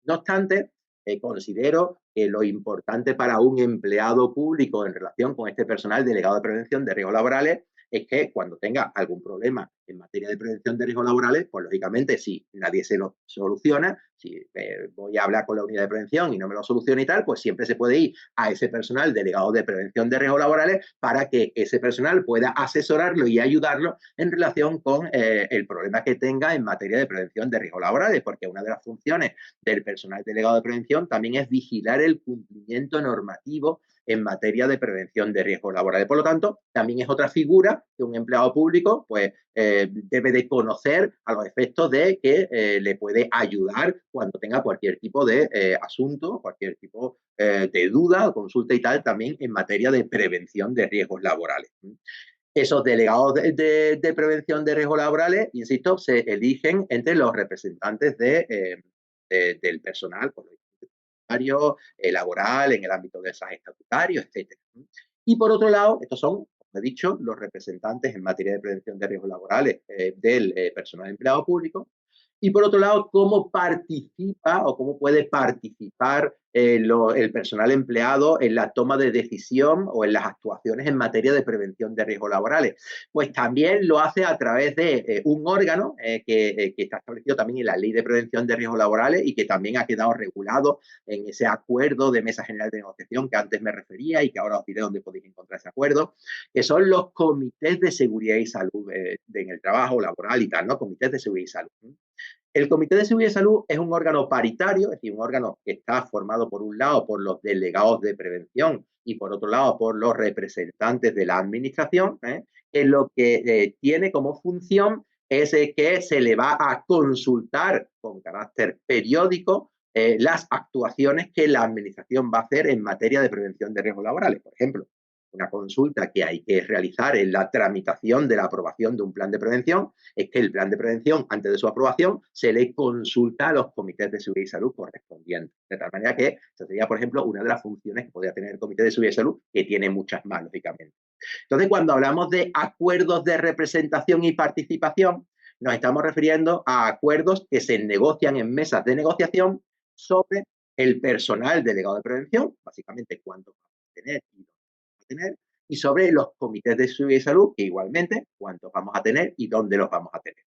No obstante, considero que lo importante para un empleado público en relación con este personal delegado de prevención de riesgos laborales es que cuando tenga algún problema en materia de prevención de riesgos laborales, pues lógicamente si nadie se lo soluciona, si voy a hablar con la unidad de prevención y no me lo soluciona y tal, pues siempre se puede ir a ese personal delegado de prevención de riesgos laborales para que ese personal pueda asesorarlo y ayudarlo en relación con el problema que tenga en materia de prevención de riesgos laborales, porque una de las funciones del personal delegado de prevención también es vigilar el cumplimiento normativo en materia de prevención de riesgos laborales. Por lo tanto, también es otra figura que un empleado público pues, debe de conocer a los efectos de que le puede ayudar cuando tenga cualquier tipo de asunto, cualquier tipo de duda o consulta y tal, también en materia de prevención de riesgos laborales. Esos delegados de prevención de riesgos laborales, insisto, se eligen entre los representantes del personal, por laboral, en el ámbito del SAG estatutario, etc. Y por otro lado, estos son, como he dicho, los representantes en materia de prevención de riesgos laborales del personal empleado público. Y por otro lado, cómo participa o cómo puede participar el personal empleado en la toma de decisión o en las actuaciones en materia de prevención de riesgos laborales. Pues también lo hace a través de un órgano que está establecido también en la Ley de Prevención de Riesgos Laborales y que también ha quedado regulado en ese acuerdo de Mesa General de Negociación que antes me refería y que ahora os diré dónde podéis encontrar ese acuerdo, que son los comités de seguridad y salud en el trabajo laboral y tal, ¿no? Comités de seguridad y salud. El Comité de Seguridad y Salud es un órgano paritario, es decir, un órgano que está formado por un lado por los delegados de prevención y por otro lado por los representantes de la administración, que lo que tiene como función es que se le va a consultar con carácter periódico las actuaciones que la administración va a hacer en materia de prevención de riesgos laborales. Por ejemplo, una consulta que hay que realizar en la tramitación de la aprobación de un plan de prevención, es que el plan de prevención, antes de su aprobación, se le consulta a los comités de seguridad y salud correspondientes. De tal manera que esta sería, por ejemplo, una de las funciones que podría tener el comité de seguridad y salud, que tiene muchas más, lógicamente. Entonces, cuando hablamos de acuerdos de representación y participación, nos estamos refiriendo a acuerdos que se negocian en mesas de negociación sobre el personal delegado de prevención, básicamente cuánto vamos a tener y dónde vamos a tener, y sobre los comités de seguridad y salud, que igualmente cuántos vamos a tener y dónde los vamos a tener.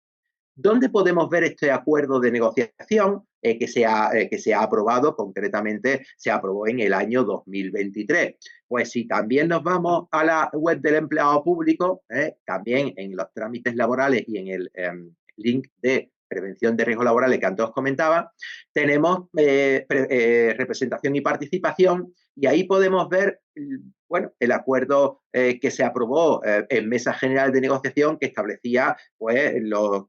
¿Dónde podemos ver este acuerdo de negociación que se ha aprobado? Concretamente, se aprobó en el año 2023. Pues si también nos vamos a la web del empleado público, también en los trámites laborales y en el link de prevención de riesgos laborales que antes os comentaba, tenemos representación y participación, y ahí podemos ver bueno, el acuerdo que se aprobó en mesa general de negociación, que establecía pues,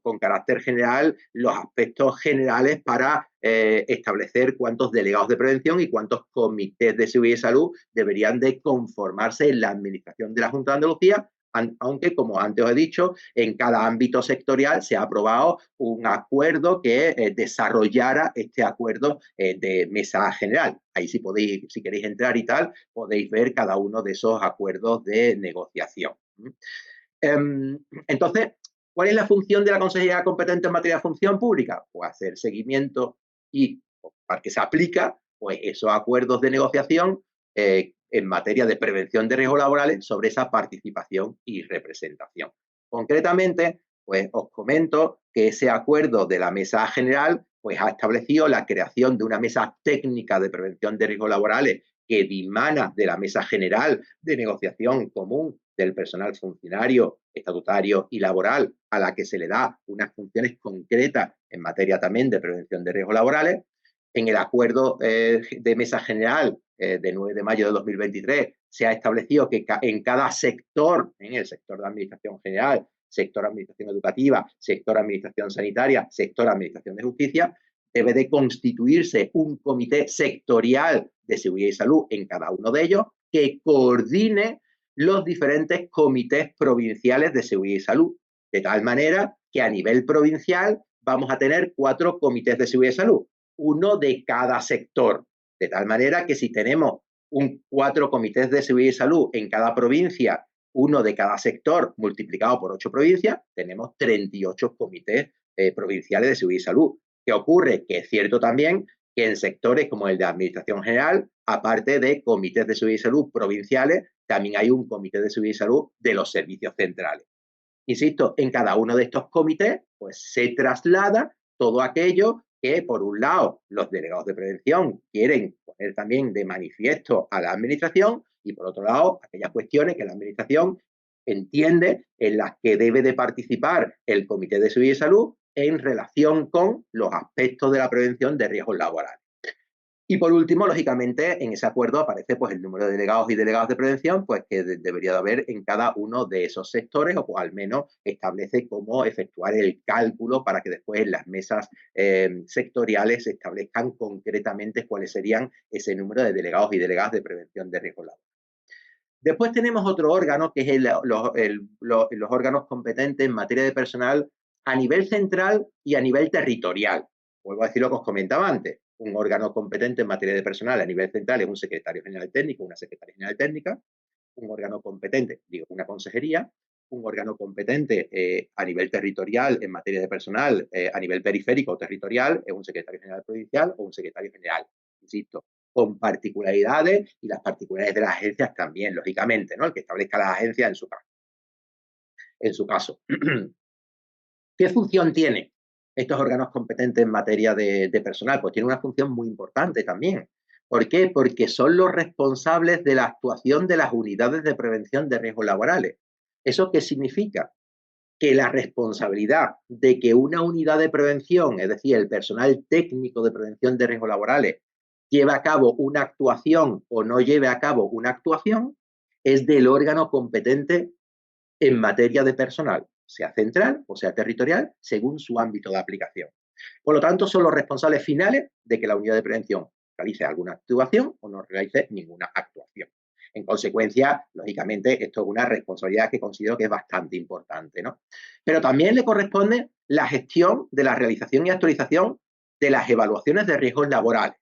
con carácter general los aspectos generales para establecer cuántos delegados de prevención y cuántos comités de seguridad y salud deberían de conformarse en la administración de la Junta de Andalucía, aunque, como antes os he dicho, en cada ámbito sectorial se ha aprobado un acuerdo que desarrollara este acuerdo de mesa general. Ahí sí podéis, si queréis entrar y tal, podéis ver cada uno de esos acuerdos de negociación. Entonces, ¿cuál es la función de la Consejería competente en materia de función pública? Pues hacer seguimiento y, para que se aplica, pues esos acuerdos de negociación en materia de prevención de riesgos laborales sobre esa participación y representación. Concretamente, pues os comento que ese acuerdo de la mesa general pues ha establecido la creación de una mesa técnica de prevención de riesgos laborales que dimana de la mesa general de negociación común del personal funcionario, estatutario y laboral, a la que se le da unas funciones concretas en materia también de prevención de riesgos laborales. En el acuerdo de mesa general de 9 de mayo de 2023 se ha establecido que en cada sector, en el sector de administración general, sector administración educativa, sector administración sanitaria, sector administración de justicia, debe de constituirse un comité sectorial de seguridad y salud en cada uno de ellos que coordine los diferentes comités provinciales de seguridad y salud, de tal manera que a nivel provincial vamos a tener 4 comités de seguridad y salud, uno de cada sector, de tal manera que si tenemos 4 comités de seguridad y salud en cada provincia, uno de cada sector multiplicado por 8 provincias, tenemos 38 comités provinciales de seguridad y salud. ¿Qué ocurre? Que es cierto también que en sectores como el de Administración General, aparte de comités de seguridad y salud provinciales, también hay un comité de seguridad y salud de los servicios centrales. Insisto, en cada uno de estos comités pues, se traslada todo aquello que, por un lado, los delegados de prevención quieren poner también de manifiesto a la administración y, por otro lado, aquellas cuestiones que la administración entiende en las que debe de participar el Comité de Seguridad y Salud en relación con los aspectos de la prevención de riesgos laborales. Y por último, lógicamente, en ese acuerdo aparece pues, el número de delegados y delegadas de prevención pues, que debería de haber en cada uno de esos sectores, o pues, al menos establece cómo efectuar el cálculo para que después en las mesas sectoriales se establezcan concretamente cuáles serían ese número de delegados y delegadas de prevención de riesgos laborales. Después tenemos otro órgano, que es los órganos competentes en materia de personal a nivel central y a nivel territorial. Vuelvo a decir lo que os comentaba antes. Un órgano competente en materia de personal a nivel central es un secretario general técnico, una secretaria general técnica. Un órgano competente, digo, una consejería. Un órgano competente a nivel territorial en materia de personal, a nivel periférico o territorial, es un secretario general provincial o un secretario general. Insisto, con particularidades y las particularidades de las agencias también, lógicamente, ¿no? El que establezca las agencias en su caso. ¿Qué función tiene estos órganos competentes en materia de personal? Pues tiene una función muy importante también. ¿Por qué? Porque son los responsables de la actuación de las unidades de prevención de riesgos laborales. ¿Eso qué significa? Que la responsabilidad de que una unidad de prevención, es decir, el personal técnico de prevención de riesgos laborales, lleve a cabo una actuación o no lleve a cabo una actuación, es del órgano competente en materia de personal, sea central o sea territorial, según su ámbito de aplicación. Por lo tanto, son los responsables finales de que la unidad de prevención realice alguna actuación o no realice ninguna actuación. En consecuencia, lógicamente, esto es una responsabilidad que considero que es bastante importante, ¿no? Pero también le corresponde la gestión de la realización y actualización de las evaluaciones de riesgos laborales.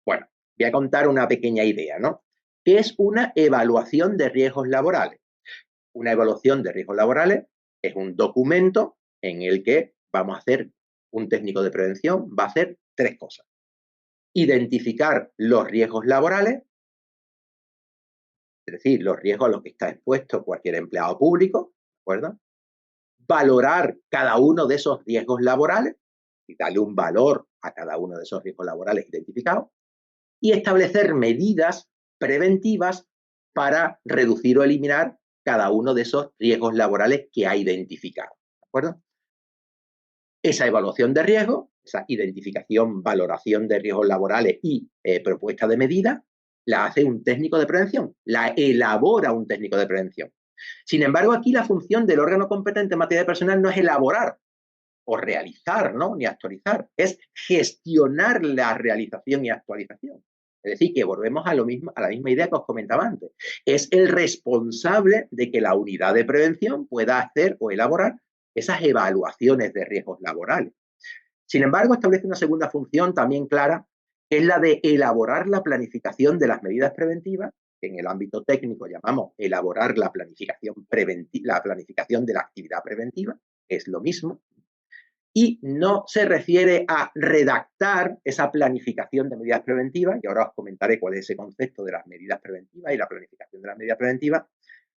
Bueno, voy a contar una pequeña idea, ¿no? ¿Qué es una evaluación de riesgos laborales? Una evaluación de riesgos laborales es un documento en el que vamos a hacer, un técnico de prevención va a hacer 3 cosas. Identificar los riesgos laborales, es decir, los riesgos a los que está expuesto cualquier empleado público, ¿de acuerdo? Valorar cada uno de esos riesgos laborales y darle un valor a cada uno de esos riesgos laborales identificados y establecer medidas preventivas para reducir o eliminar cada uno de esos riesgos laborales que ha identificado, ¿de acuerdo? Esa evaluación de riesgo, esa identificación, valoración de riesgos laborales y propuesta de medidas, la hace un técnico de prevención, la elabora un técnico de prevención. Sin embargo, aquí la función del órgano competente en materia de personal no es elaborar o realizar, ¿no? Ni actualizar, es gestionar la realización y actualización. Es decir, que volvemos a la misma idea que os comentaba antes. Es el responsable de que la unidad de prevención pueda hacer o elaborar esas evaluaciones de riesgos laborales. Sin embargo, establece una segunda función también clara, que es la de elaborar la planificación de las medidas preventivas, que en el ámbito técnico llamamos elaborar la planificación de la actividad preventiva, es lo mismo, y no se refiere a redactar esa planificación de medidas preventivas, y ahora os comentaré cuál es ese concepto de las medidas preventivas y la planificación de las medidas preventivas,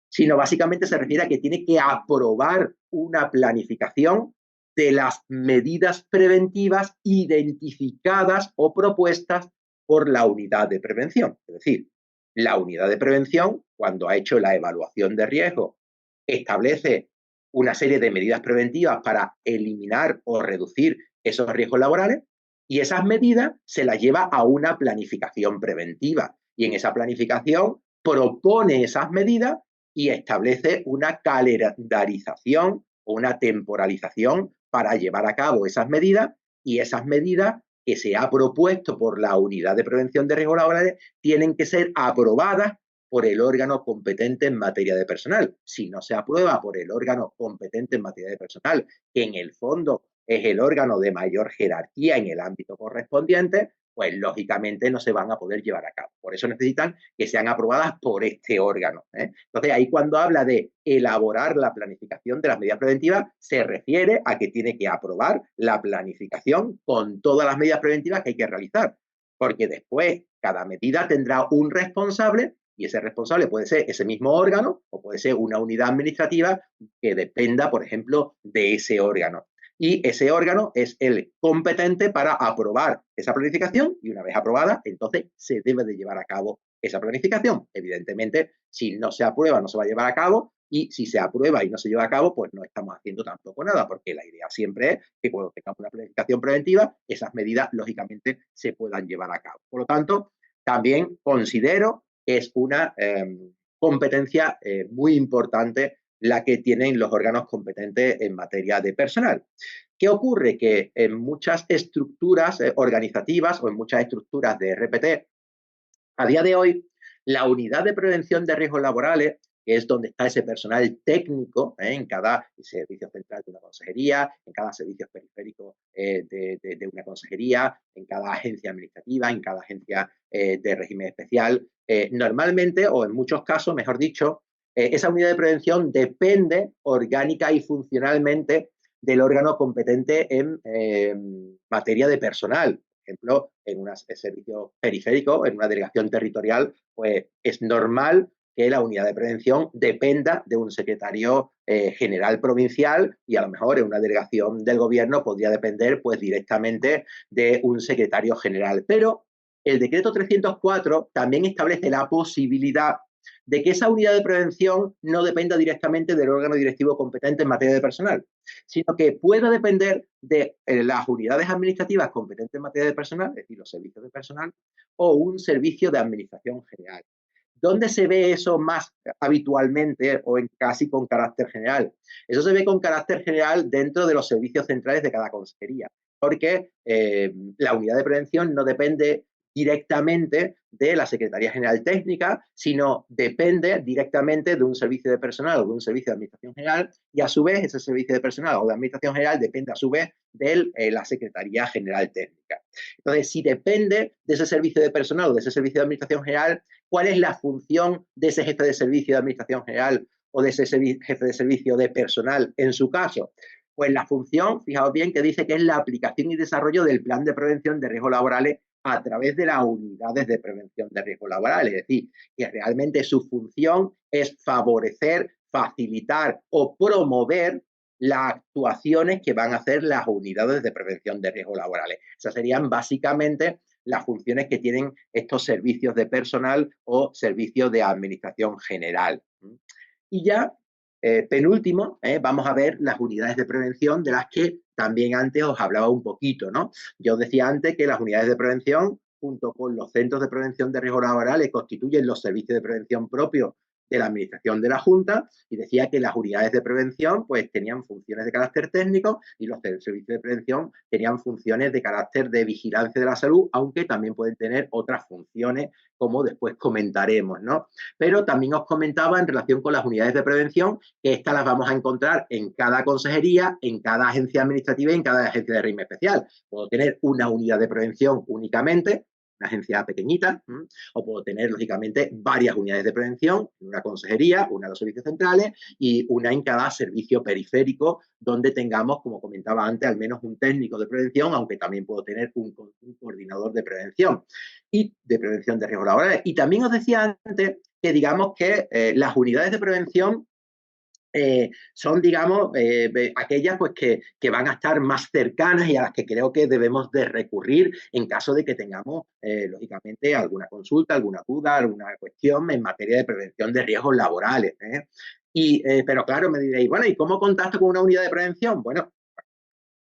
sino básicamente se refiere a que tiene que aprobar una planificación de las medidas preventivas identificadas o propuestas por la unidad de prevención. Es decir, la unidad de prevención, cuando ha hecho la evaluación de riesgo, establece una serie de medidas preventivas para eliminar o reducir esos riesgos laborales y esas medidas se las lleva a una planificación preventiva y en esa planificación propone esas medidas y establece una calendarización o una temporalización para llevar a cabo esas medidas y esas medidas que se ha propuesto por la unidad de prevención de riesgos laborales tienen que ser aprobadas por el órgano competente en materia de personal. Si no se aprueba por el órgano competente en materia de personal, que en el fondo es el órgano de mayor jerarquía en el ámbito correspondiente, pues lógicamente no se van a poder llevar a cabo. Por eso necesitan que sean aprobadas por este órgano, ¿eh? Entonces, ahí cuando habla de elaborar la planificación de las medidas preventivas, se refiere a que tiene que aprobar la planificación con todas las medidas preventivas que hay que realizar, porque después cada medida tendrá un responsable y ese responsable puede ser ese mismo órgano o puede ser una unidad administrativa que dependa, por ejemplo, de ese órgano. Y ese órgano es el competente para aprobar esa planificación y una vez aprobada, entonces se debe de llevar a cabo esa planificación. Evidentemente, si no se aprueba, no se va a llevar a cabo y si se aprueba y no se lleva a cabo, pues no estamos haciendo tampoco nada, porque la idea siempre es que cuando tengamos una planificación preventiva, esas medidas, lógicamente, se puedan llevar a cabo. Por lo tanto, también considero que es una competencia muy importante la que tienen los órganos competentes en materia de personal. ¿Qué ocurre? Que en muchas estructuras organizativas o en muchas estructuras de RPT, a día de hoy, la unidad de prevención de riesgos laborales, que es donde está ese personal técnico en cada servicio central de una consejería, en cada servicio periférico de una consejería, en cada agencia administrativa, en cada agencia de régimen especial. Normalmente, o en muchos casos, mejor dicho, esa unidad de prevención depende orgánica y funcionalmente del órgano competente en materia de personal. Por ejemplo, en un servicio periférico, en una delegación territorial, pues es normal que la unidad de prevención dependa de un secretario general provincial y a lo mejor en una delegación del gobierno podría depender pues directamente de un secretario general. Pero el decreto 304 también establece la posibilidad de que esa unidad de prevención no dependa directamente del órgano directivo competente en materia de personal, sino que pueda depender de las unidades administrativas competentes en materia de personal, es decir, los servicios de personal, o un servicio de administración general. ¿Dónde se ve eso más habitualmente o casi con carácter general? Eso se ve con carácter general dentro de los servicios centrales de cada consejería, porque la unidad de prevención no depende directamente de la Secretaría General Técnica, sino depende directamente de un servicio de personal o de un servicio de Administración General, y a su vez ese servicio de personal o de Administración General depende a su vez de la Secretaría General Técnica. Entonces, si depende de ese servicio de personal o de ese servicio de Administración General, ¿cuál es la función de ese jefe de servicio de Administración General o de ese jefe de servicio de personal en su caso? Pues la función, fijaos bien, que dice que es la aplicación y desarrollo del plan de prevención de riesgos laborales a través de las unidades de prevención de riesgos laborales. Es decir, que realmente su función es favorecer, facilitar o promover las actuaciones que van a hacer las unidades de prevención de riesgos laborales. Esas serían básicamente las funciones que tienen estos servicios de personal o servicios de administración general. Y ya, penúltimo, vamos a ver las unidades de prevención de las que también antes os hablaba un poquito, ¿no? Yo decía antes que las unidades de prevención, junto con los centros de prevención de riesgos laborales, constituyen los servicios de prevención propios de la Administración de la Junta, y decía que las unidades de prevención pues tenían funciones de carácter técnico y los servicios de prevención tenían funciones de carácter de vigilancia de la salud, aunque también pueden tener otras funciones, como después comentaremos, ¿no? Pero también os comentaba en relación con las unidades de prevención que estas las vamos a encontrar en cada consejería, en cada agencia administrativa y en cada agencia de régimen especial. Puedo tener una unidad de prevención únicamente, una agencia pequeñita, o puedo tener, lógicamente, varias unidades de prevención, una consejería, una de los servicios centrales y una en cada servicio periférico, donde tengamos, como comentaba antes, al menos un técnico de prevención, aunque también puedo tener un coordinador de prevención y de prevención de riesgos laborales. Y también os decía antes que digamos que las unidades de prevención son, digamos, aquellas pues, que van a estar más cercanas y a las que creo que debemos de recurrir en caso de que tengamos, lógicamente, alguna consulta, alguna duda, alguna cuestión en materia de prevención de riesgos laborales. Pero claro, me diréis, bueno, ¿y cómo contacto con una unidad de prevención? Bueno,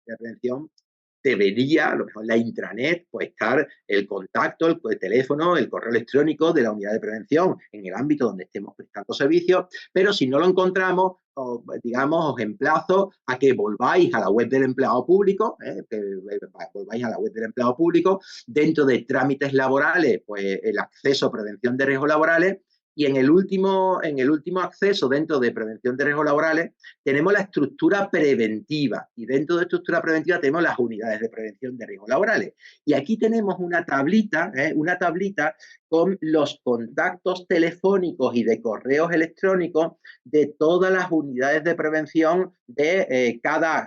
de prevención debería, a lo mejor en la intranet, pues estar el contacto, el teléfono, el correo electrónico de la unidad de prevención en el ámbito donde estemos prestando servicios, pero si no lo encontramos, digamos, os emplazo a que volváis a la web del empleado público, volváis a la web del empleado público, dentro de trámites laborales, pues el acceso a prevención de riesgos laborales, y en el último acceso dentro de prevención de riesgos laborales tenemos la estructura preventiva, y dentro de estructura preventiva tenemos las unidades de prevención de riesgos laborales. Y aquí tenemos una tablita con los contactos telefónicos y de correos electrónicos de todas las unidades de prevención de cada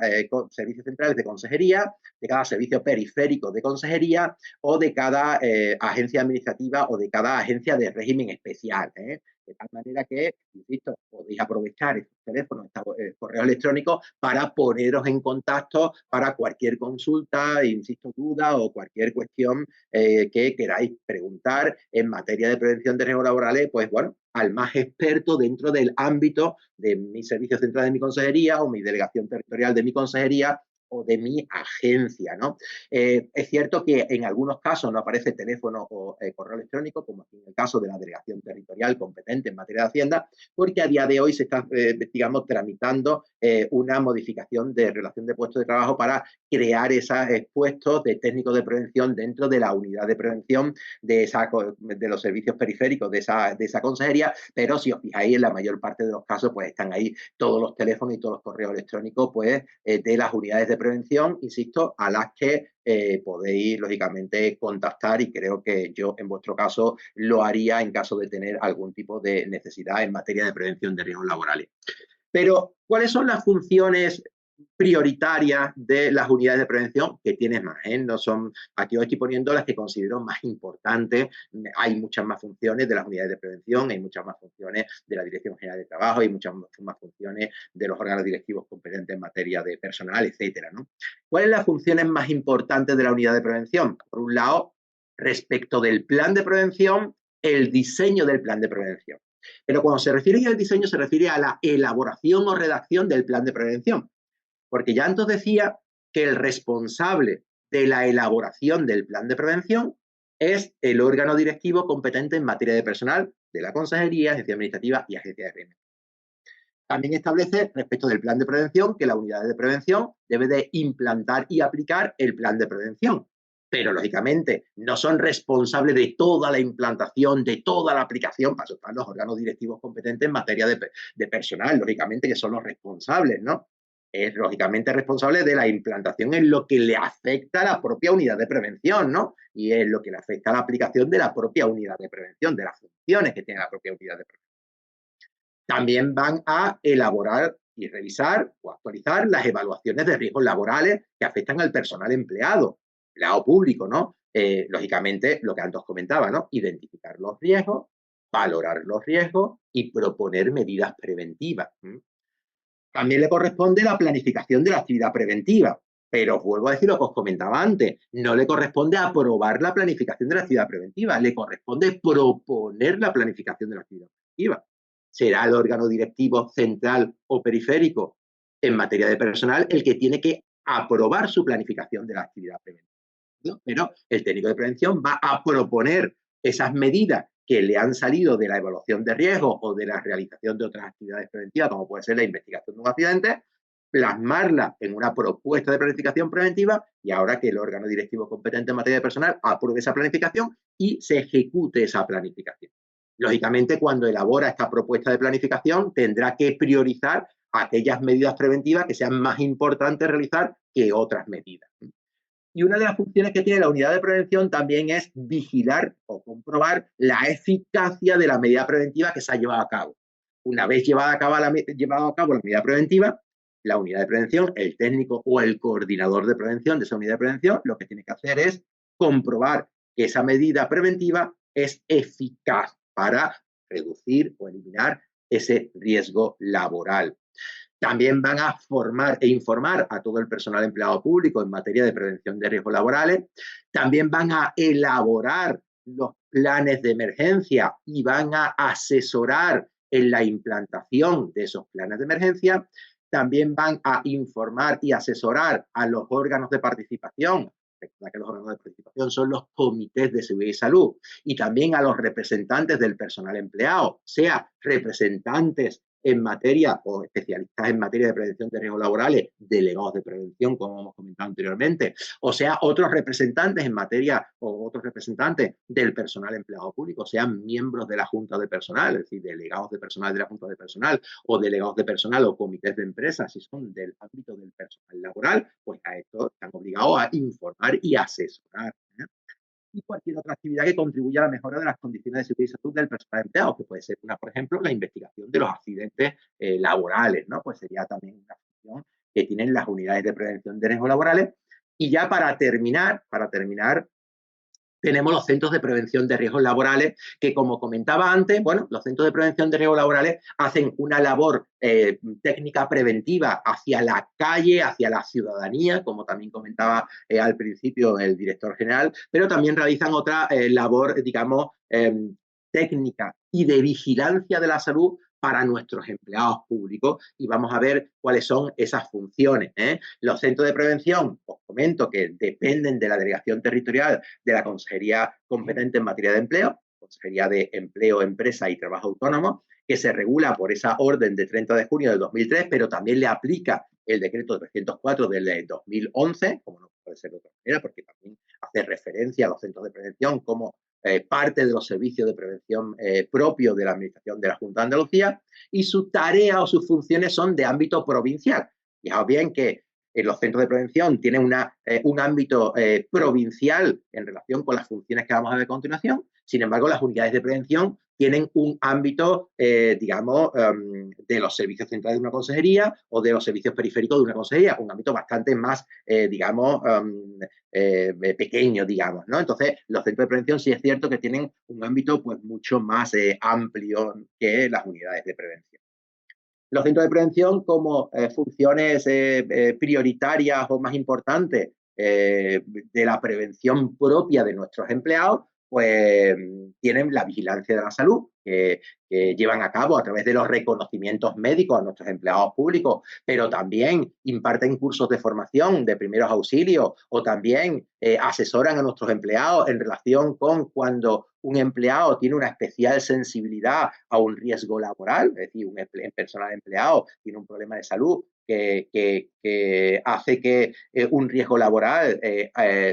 servicio central de consejería, de cada servicio periférico de consejería o de cada agencia administrativa o de cada agencia de régimen especial. De tal manera que, insisto, podéis aprovechar estos teléfonos, estos correos electrónicos para poneros en contacto para cualquier consulta, insisto, duda o cualquier cuestión que queráis preguntar en materia de prevención de riesgos laborales, pues bueno, al más experto dentro del ámbito de mi servicio central de mi consejería o mi delegación territorial de mi consejería o de mi agencia, ¿no? Es cierto que en algunos casos no aparece teléfono o correo electrónico, como en el caso de la delegación territorial competente en materia de Hacienda, porque a día de hoy se está, digamos, tramitando una modificación de relación de puestos de trabajo para crear esos puestos de técnicos de prevención dentro de la unidad de prevención de los servicios periféricos de esa consejería, pero si os fijáis, en la mayor parte de los casos, pues están ahí todos los teléfonos y todos los correos electrónicos, pues, de las unidades de prevención, insisto, a las que podéis, lógicamente, contactar, y creo que yo, en vuestro caso, lo haría en caso de tener algún tipo de necesidad en materia de prevención de riesgos laborales. Pero, ¿cuáles son las funciones prioritarias de las unidades de prevención? Que tienes más, no son, aquí os estoy poniendo las que considero más importantes. Hay muchas más funciones de las unidades de prevención, hay muchas más funciones de la Dirección General de Trabajo, hay muchas más funciones de los órganos directivos competentes en materia de personal, etcétera, ¿no? ¿Cuáles son las funciones más importantes de la unidad de prevención? Por un lado, respecto del plan de prevención, el diseño del plan de prevención. Pero cuando se refiere al diseño, se refiere a la elaboración o redacción del plan de prevención. Porque ya antes decía que el responsable de la elaboración del plan de prevención es el órgano directivo competente en materia de personal de la consejería, agencia administrativa y agencia de régimen. También establece, respecto del plan de prevención, que la unidad de prevención debe de implantar y aplicar el plan de prevención. pero lógicamente no son responsables de toda la implantación, de toda la aplicación. Para eso están los órganos directivos competentes en materia de personal, lógicamente, que son los responsables, ¿no? Es lógicamente responsable de la implantación en lo que le afecta a la propia unidad de prevención, ¿no? Y es lo que le afecta a la aplicación de la propia unidad de prevención, de las funciones que tiene la propia unidad de prevención. También van a elaborar y revisar o actualizar las evaluaciones de riesgos laborales que afectan al personal empleado público, ¿no? Lógicamente, lo que antes os comentaba, ¿no? Identificar los riesgos, valorar los riesgos y proponer medidas preventivas. También le corresponde la planificación de la actividad preventiva, pero os vuelvo a decir lo que os comentaba antes, no le corresponde aprobar la planificación de la actividad preventiva, le corresponde proponer la planificación de la actividad preventiva. Será el órgano directivo central o periférico en materia de personal el que tiene que aprobar su planificación de la actividad preventiva, ¿no? Pero el técnico de prevención va a proponer esas medidas que le han salido de la evaluación de riesgo o de la realización de otras actividades preventivas, como puede ser la investigación de un accidente, plasmarla en una propuesta de planificación preventiva y ahora que el órgano directivo competente en materia de personal apruebe esa planificación y se ejecute esa planificación. Lógicamente, cuando elabora esta propuesta de planificación, tendrá que priorizar aquellas medidas preventivas que sean más importantes realizar que otras medidas. Y una de las funciones que tiene la unidad de prevención también es vigilar o comprobar la eficacia de la medida preventiva que se ha llevado a cabo. Una vez llevada a cabo la medida preventiva, la unidad de prevención, el técnico o el coordinador de prevención de esa unidad de prevención, lo que tiene que hacer es comprobar que esa medida preventiva es eficaz para reducir o eliminar ese riesgo laboral. También van a formar e informar a todo el personal empleado público en materia de prevención de riesgos laborales. También van a elaborar los planes de emergencia y van a asesorar en la implantación de esos planes de emergencia. También van a informar y asesorar a los órganos de participación. Recuerda que los órganos de participación son los comités de seguridad y salud, y también a los representantes del personal empleado, sea representantes en materia o especialistas en materia de prevención de riesgos laborales, delegados de prevención, como hemos comentado anteriormente, o sea, otros representantes en materia o otros representantes del personal empleado público, sean miembros de la Junta de Personal, es decir, delegados de personal de la Junta de Personal o delegados de personal o comités de empresas, si son del ámbito del personal laboral, pues a esto están obligados a informar y asesorar, ¿eh? Y cualquier otra actividad que contribuya a la mejora de las condiciones de seguridad y salud del personal empleado, que puede ser una, por ejemplo, la investigación de los accidentes laborales, ¿no? Pues sería también una función que tienen las unidades de prevención de riesgos laborales. Y ya para terminar, tenemos los centros de prevención de riesgos laborales que, como comentaba antes, bueno, los centros de prevención de riesgos laborales hacen una labor técnica preventiva hacia la calle, hacia la ciudadanía, como también comentaba al principio el director general, pero también realizan otra labor, digamos, técnica y de vigilancia de la salud para nuestros empleados públicos, y vamos a ver cuáles son esas funciones, ¿eh? Los centros de prevención, os comento que dependen de la delegación territorial de la Consejería competente en materia de empleo, Consejería de Empleo, Empresa y Trabajo Autónomo, que se regula por esa orden de 30 de junio del 2003, pero también le aplica el decreto 304 del 2011, como no puede ser de otra manera, porque también hace referencia a los centros de prevención como parte de los servicios de prevención propios de la Administración de la Junta de Andalucía, y su tarea o sus funciones son de ámbito provincial. Fijaos bien que los centros de prevención tienen un ámbito provincial en relación con las funciones que vamos a ver a continuación. Sin embargo, las unidades de prevención tienen un ámbito, digamos, de los servicios centrales de una consejería o de los servicios periféricos de una consejería, un ámbito bastante más, digamos, pequeño, digamos, ¿no? Entonces, los centros de prevención sí es cierto que tienen un ámbito pues mucho más amplio que las unidades de prevención. Los centros de prevención, como funciones prioritarias o más importantes de la prevención propia de nuestros empleados, pues tienen la vigilancia de la salud, que llevan a cabo a través de los reconocimientos médicos a nuestros empleados públicos, pero también imparten cursos de formación de primeros auxilios o también asesoran a nuestros empleados en relación con cuando un empleado tiene una especial sensibilidad a un riesgo laboral, es decir, un personal empleado tiene un problema de salud que hace que un riesgo laboral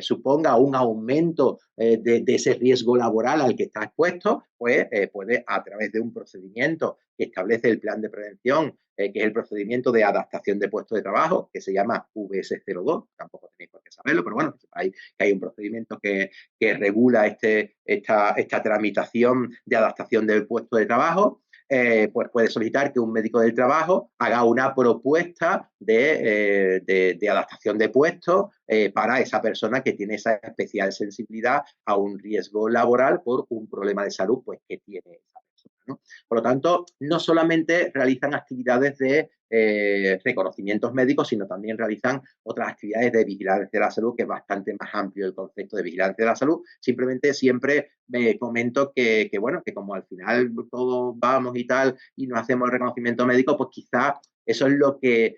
suponga un aumento de ese riesgo laboral al que está expuesto, pues puede, a través de un procedimiento que establece el plan de prevención, que es el procedimiento de adaptación de puesto de trabajo, que se llama VS02, tampoco tenéis por qué saberlo, pero bueno, hay un procedimiento que regula esta tramitación de adaptación del puesto de trabajo. Pues puede solicitar que un médico del trabajo haga una propuesta de adaptación de puesto para esa persona que tiene esa especial sensibilidad a un riesgo laboral por un problema de salud pues, que tiene esa persona, ¿no? Por lo tanto, no solamente realizan actividades de reconocimientos médicos, sino también realizan otras actividades de vigilancia de la salud, que es bastante más amplio el concepto de vigilancia de la salud. Simplemente siempre me comento que bueno, que como al final todos vamos y tal y no hacemos el reconocimiento médico, pues quizás eso es lo que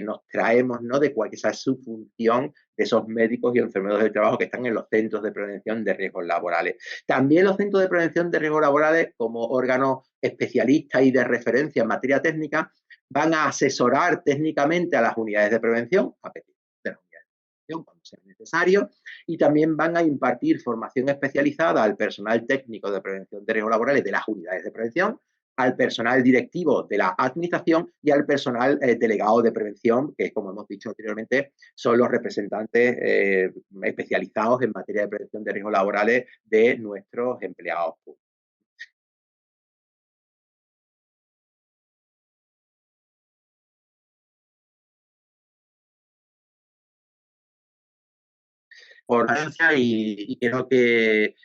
nos traemos, ¿no? De cuál esa es su función de esos médicos y enfermeros del trabajo que están en los centros de prevención de riesgos laborales. También los centros de prevención de riesgos laborales, como órganos especialistas y de referencia en materia técnica, van a asesorar técnicamente a las unidades de prevención, a petición de las unidades de prevención cuando sea necesario, y también van a impartir formación especializada al personal técnico de prevención de riesgos laborales de las unidades de prevención, al personal directivo de la administración y al personal delegado de prevención, que como hemos dicho anteriormente, son los representantes especializados en materia de prevención de riesgos laborales de nuestros empleados públicos. Y creo que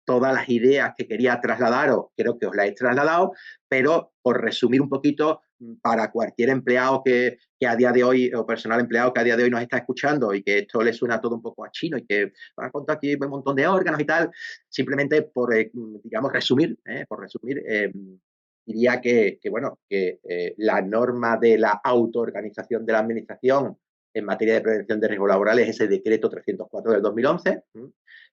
todas las ideas que quería trasladaros, creo que os las he trasladado, pero por resumir un poquito, para cualquier empleado que a día de hoy, o personal empleado que a día de hoy nos está escuchando y que esto le suena todo un poco a chino y que va a contar aquí un montón de órganos y tal, simplemente por, digamos, resumir, diría que la norma de la autoorganización de la administración en materia de prevención de riesgos laborales, ese decreto 304 del 2011.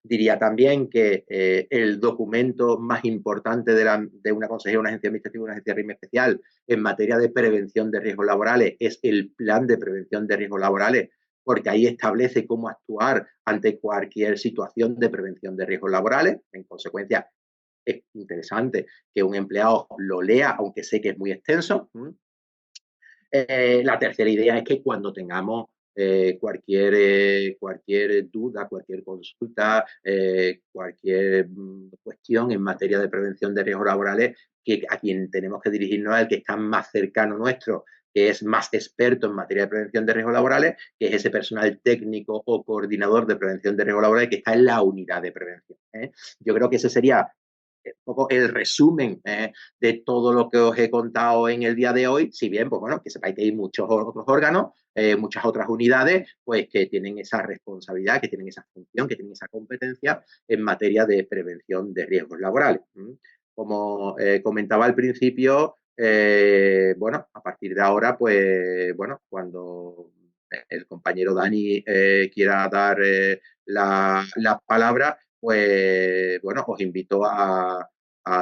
Diría también que el documento más importante de una consejería, una agencia administrativa, una agencia de régimen especial en materia de prevención de riesgos laborales es el plan de prevención de riesgos laborales, porque ahí establece cómo actuar ante cualquier situación de prevención de riesgos laborales. En consecuencia, es interesante que un empleado lo lea, aunque sé que es muy extenso. La tercera idea es que cuando tengamos cualquier duda, cualquier consulta, cualquier cuestión en materia de prevención de riesgos laborales, que a quien tenemos que dirigirnos es el que está más cercano nuestro, que es más experto en materia de prevención de riesgos laborales, que es ese personal técnico o coordinador de prevención de riesgos laborales que está en la unidad de prevención. Yo creo que ese sería un poco el resumen de todo lo que os he contado en el día de hoy, si bien, pues bueno, que sepáis que hay muchos otros órganos, muchas otras unidades, pues que tienen esa responsabilidad, que tienen esa función, que tienen esa competencia en materia de prevención de riesgos laborales. Como comentaba al principio, bueno, a partir de ahora, pues bueno, cuando el compañero Dani quiera dar la palabra, pues bueno, os invito a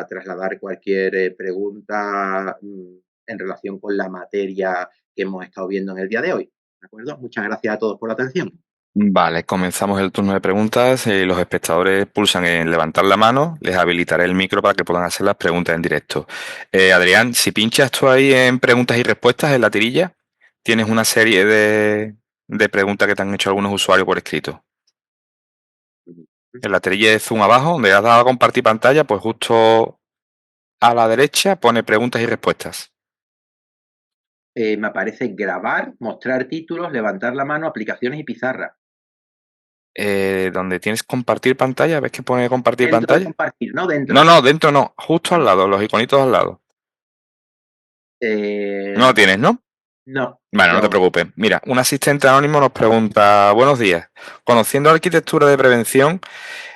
trasladar cualquier pregunta en relación con la materia que hemos estado viendo en el día de hoy. ¿De acuerdo? Muchas gracias a todos por la atención. Vale, comenzamos el turno de preguntas. Los espectadores pulsan en levantar la mano, les habilitaré el micro para que puedan hacer las preguntas en directo. Adrián, si pinchas tú ahí en preguntas y respuestas en la tirilla, tienes una serie de preguntas que te han hecho algunos usuarios por escrito. En la tirilla de Zoom abajo, donde has dado a compartir pantalla, pues justo a la derecha pone preguntas y respuestas. Me aparece grabar, mostrar títulos, levantar la mano, aplicaciones y pizarra. Donde tienes compartir pantalla, ¿ves que pone compartir Dentro pantalla? de compartir, ¿no? Dentro. No, dentro no, justo al lado, los iconitos al lado. No lo tienes, ¿no? No. Bueno, no te preocupes. Mira, un asistente anónimo nos pregunta, buenos días. Conociendo la arquitectura de prevención,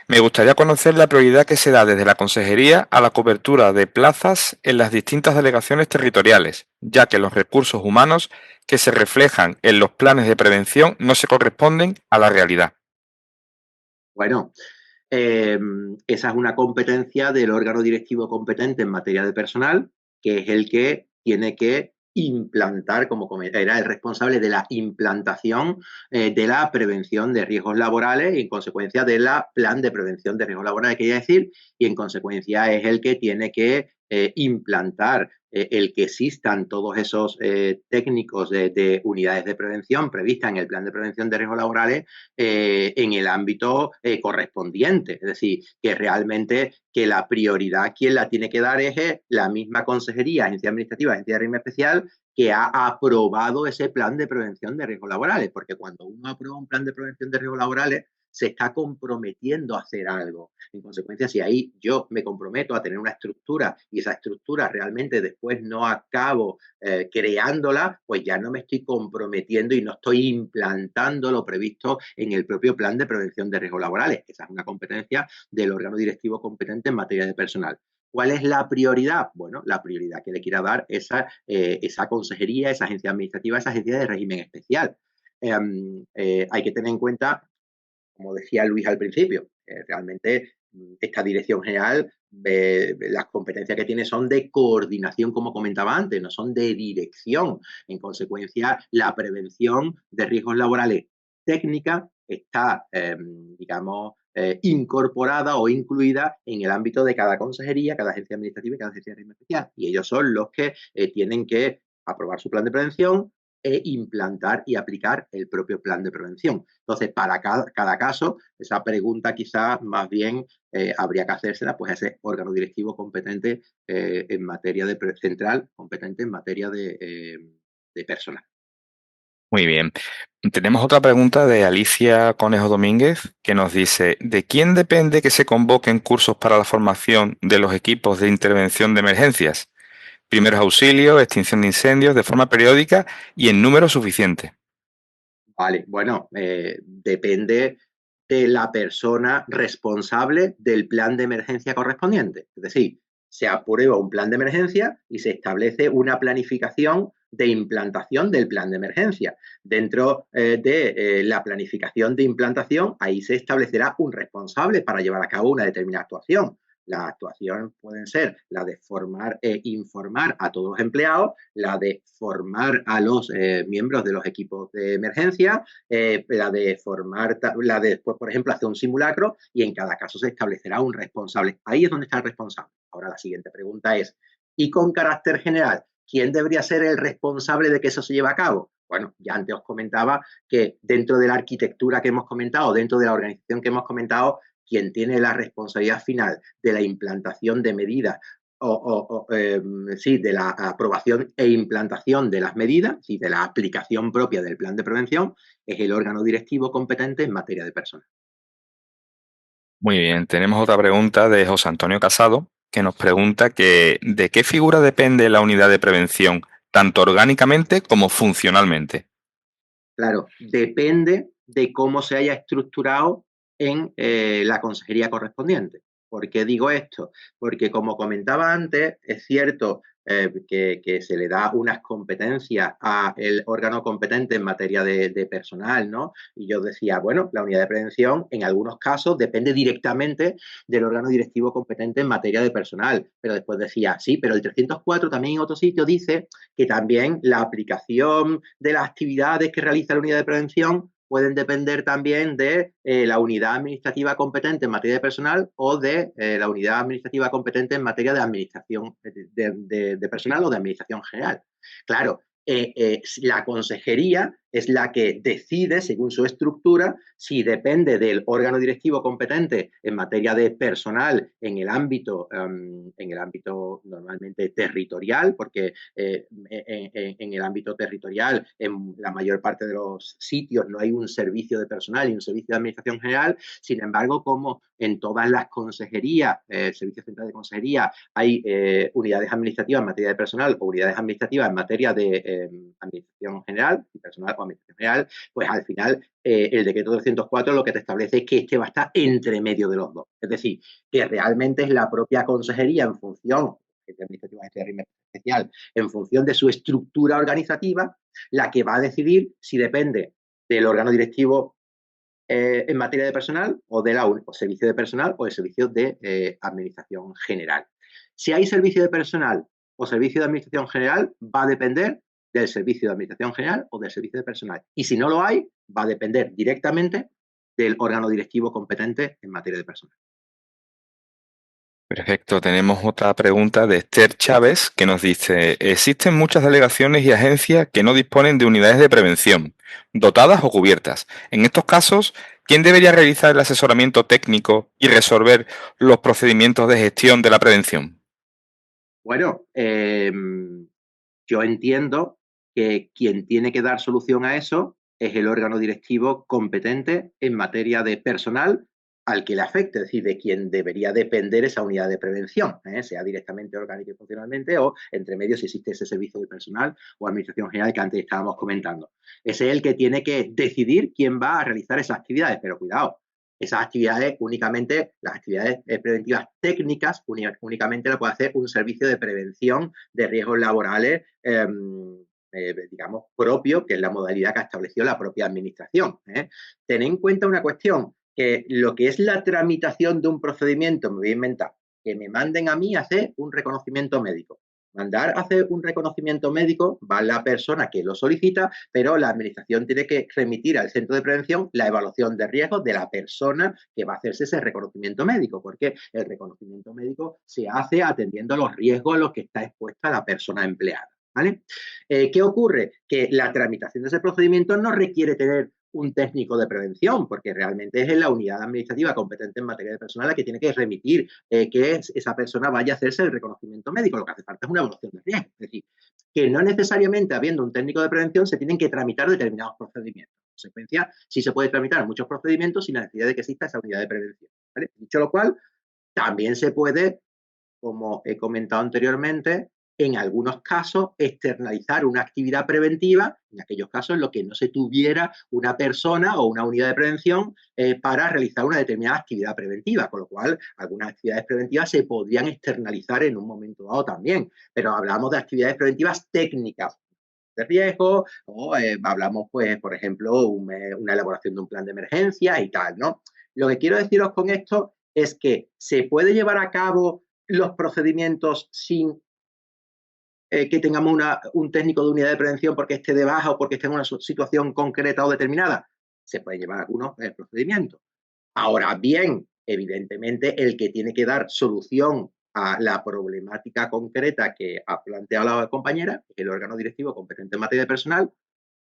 me gustaría conocer la prioridad que se da desde la Consejería a la cobertura de plazas en las distintas delegaciones territoriales, ya que los recursos humanos que se reflejan en los planes de prevención no se corresponden a la realidad. Bueno, esa es una competencia del órgano directivo competente en materia de personal, que es el que tiene que implantar, era el responsable de la implantación de la prevención de riesgos laborales y en consecuencia de la plan de prevención de riesgos laborales, quería decir, y en consecuencia es el que tiene que implantar el que existan todos esos técnicos de unidades de prevención previstas en el plan de prevención de riesgos laborales en el ámbito correspondiente. Es decir, que realmente que la prioridad quien la tiene que dar es la misma consejería, agencia administrativa, agencia de régimen especial, que ha aprobado ese plan de prevención de riesgos laborales, porque cuando uno aprueba un plan de prevención de riesgos laborales, se está comprometiendo a hacer algo. En consecuencia, si ahí yo me comprometo a tener una estructura y esa estructura realmente después no acabo creándola, pues ya no me estoy comprometiendo y no estoy implantando lo previsto en el propio plan de prevención de riesgos laborales. Esa es una competencia del órgano directivo competente en materia de personal. ¿Cuál es la prioridad? Bueno, la prioridad que le quiera dar esa consejería, esa agencia administrativa, esa agencia de régimen especial. Hay que tener en cuenta, como decía Luis al principio, realmente esta dirección general, las competencias que tiene son de coordinación, como comentaba antes, no son de dirección. En consecuencia, la prevención de riesgos laborales técnica está, digamos, incorporada o incluida en el ámbito de cada consejería, cada agencia administrativa y cada agencia de régimen especial. Y ellos son los que tienen que aprobar su plan de prevención e implantar y aplicar el propio plan de prevención. Entonces, para cada caso, esa pregunta quizás más bien habría que hacérsela pues, a ese órgano directivo competente en materia de central, competente en materia de personal. Muy bien. Tenemos otra pregunta de Alicia Conejo Domínguez que nos dice, ¿de quién depende que se convoquen cursos para la formación de los equipos de intervención de emergencias? Primeros auxilios, extinción de incendios, de forma periódica y en número suficiente. Vale, bueno, depende de la persona responsable del plan de emergencia correspondiente. Es decir, se aprueba un plan de emergencia y se establece una planificación de implantación del plan de emergencia. Dentro de la planificación de implantación, ahí se establecerá un responsable para llevar a cabo una determinada actuación. Las actuaciones pueden ser la de formar e informar a todos los empleados, la de formar a los miembros de los equipos de emergencia, la de formar, la de después, por ejemplo, hacer un simulacro y en cada caso se establecerá un responsable. Ahí es donde está el responsable. Ahora la siguiente pregunta es, y con carácter general, ¿quién debería ser el responsable de que eso se lleve a cabo? Bueno, ya antes os comentaba que dentro de la arquitectura que hemos comentado, dentro de la organización que hemos comentado, quien tiene la responsabilidad final de la implantación de medidas de la aprobación e implantación de las medidas y de la aplicación propia del plan de prevención es el órgano directivo competente en materia de personal. Muy bien, tenemos otra pregunta de José Antonio Casado que nos pregunta que ¿de qué figura depende la unidad de prevención, tanto orgánicamente como funcionalmente? Claro, depende de cómo se haya estructurado en la consejería correspondiente. ¿Por qué digo esto? Porque como comentaba antes, es cierto que se le da unas competencias al órgano competente en materia de personal, ¿no? Y yo decía, bueno, la unidad de prevención en algunos casos depende directamente del órgano directivo competente en materia de personal. Pero después decía, sí, pero el 304 también en otro sitio dice que también la aplicación de las actividades que realiza la unidad de prevención pueden depender también de la unidad administrativa competente en materia de personal o de la unidad administrativa competente en materia de administración de personal o de administración general. Claro, la consejería es la que decide, según su estructura, si depende del órgano directivo competente en materia de personal en el ámbito normalmente territorial, porque en el ámbito territorial, en la mayor parte de los sitios no hay un servicio de personal y un servicio de administración general. Sin embargo, como en todas las consejerías, servicios centrales de consejería, hay unidades administrativas en materia de personal o unidades administrativas en materia de administración general y personal o administración general, pues al final el decreto 304 lo que te establece es que este va a estar entre medio de los dos. Es decir, que realmente es la propia consejería en función administrativa de régimen especial, en función de su estructura organizativa, la que va a decidir si depende del órgano directivo en materia de personal o del servicio de personal o del servicio de administración general. Si hay servicio de personal o servicio de administración general, va a depender del servicio de administración general o del servicio de personal. Y si no lo hay, va a depender directamente del órgano directivo competente en materia de personal. Perfecto, tenemos otra pregunta de Esther Chávez que nos dice: existen muchas delegaciones y agencias que no disponen de unidades de prevención, dotadas o cubiertas. En estos casos, ¿quién debería realizar el asesoramiento técnico y resolver los procedimientos de gestión de la prevención? Bueno, yo entiendo que quien tiene que dar solución a eso es el órgano directivo competente en materia de personal al que le afecte, es decir, de quien debería depender esa unidad de prevención, sea directamente, orgánica y funcionalmente, o entre medio si existe ese servicio de personal o administración general que antes estábamos comentando. Ese es el que tiene que decidir quién va a realizar esas actividades, pero cuidado, esas actividades únicamente, las actividades preventivas técnicas, únicamente lo puede hacer un servicio de prevención de riesgos laborales, digamos, propio, que es la modalidad que ha establecido la propia administración. Ten en cuenta una cuestión, que lo que es la tramitación de un procedimiento, me voy a inventar, que me manden a mí a hacer un reconocimiento médico. Mandar a hacer un reconocimiento médico va la persona que lo solicita, pero la administración tiene que remitir al centro de prevención la evaluación de riesgos de la persona que va a hacerse ese reconocimiento médico, porque el reconocimiento médico se hace atendiendo a los riesgos a los que está expuesta la persona empleada. ¿Vale? ¿Qué ocurre? Que la tramitación de ese procedimiento no requiere tener un técnico de prevención, porque realmente es la unidad administrativa competente en materia de personal la que tiene que remitir que esa persona vaya a hacerse el reconocimiento médico. Lo que hace falta es una evaluación de riesgo. Es decir, que no necesariamente habiendo un técnico de prevención se tienen que tramitar determinados procedimientos. En consecuencia, sí se puede tramitar muchos procedimientos sin la necesidad de que exista esa unidad de prevención. ¿Vale? Dicho lo cual, también se puede, como he comentado anteriormente, en algunos casos externalizar una actividad preventiva, en aquellos casos en los que no se tuviera una persona o una unidad de prevención para realizar una determinada actividad preventiva, con lo cual algunas actividades preventivas se podrían externalizar en un momento dado también, pero hablamos de actividades preventivas técnicas de riesgo o hablamos, pues, por ejemplo, una elaboración de un plan de emergencia y tal, ¿no? Lo que quiero deciros con esto es que se puede llevar a cabo los procedimientos sin que tengamos un técnico de unidad de prevención porque esté de baja o porque esté en una situación concreta o determinada. Se puede llevar algunos procedimientos. Ahora bien, evidentemente, el que tiene que dar solución a la problemática concreta que ha planteado la compañera, el órgano directivo competente en materia de personal.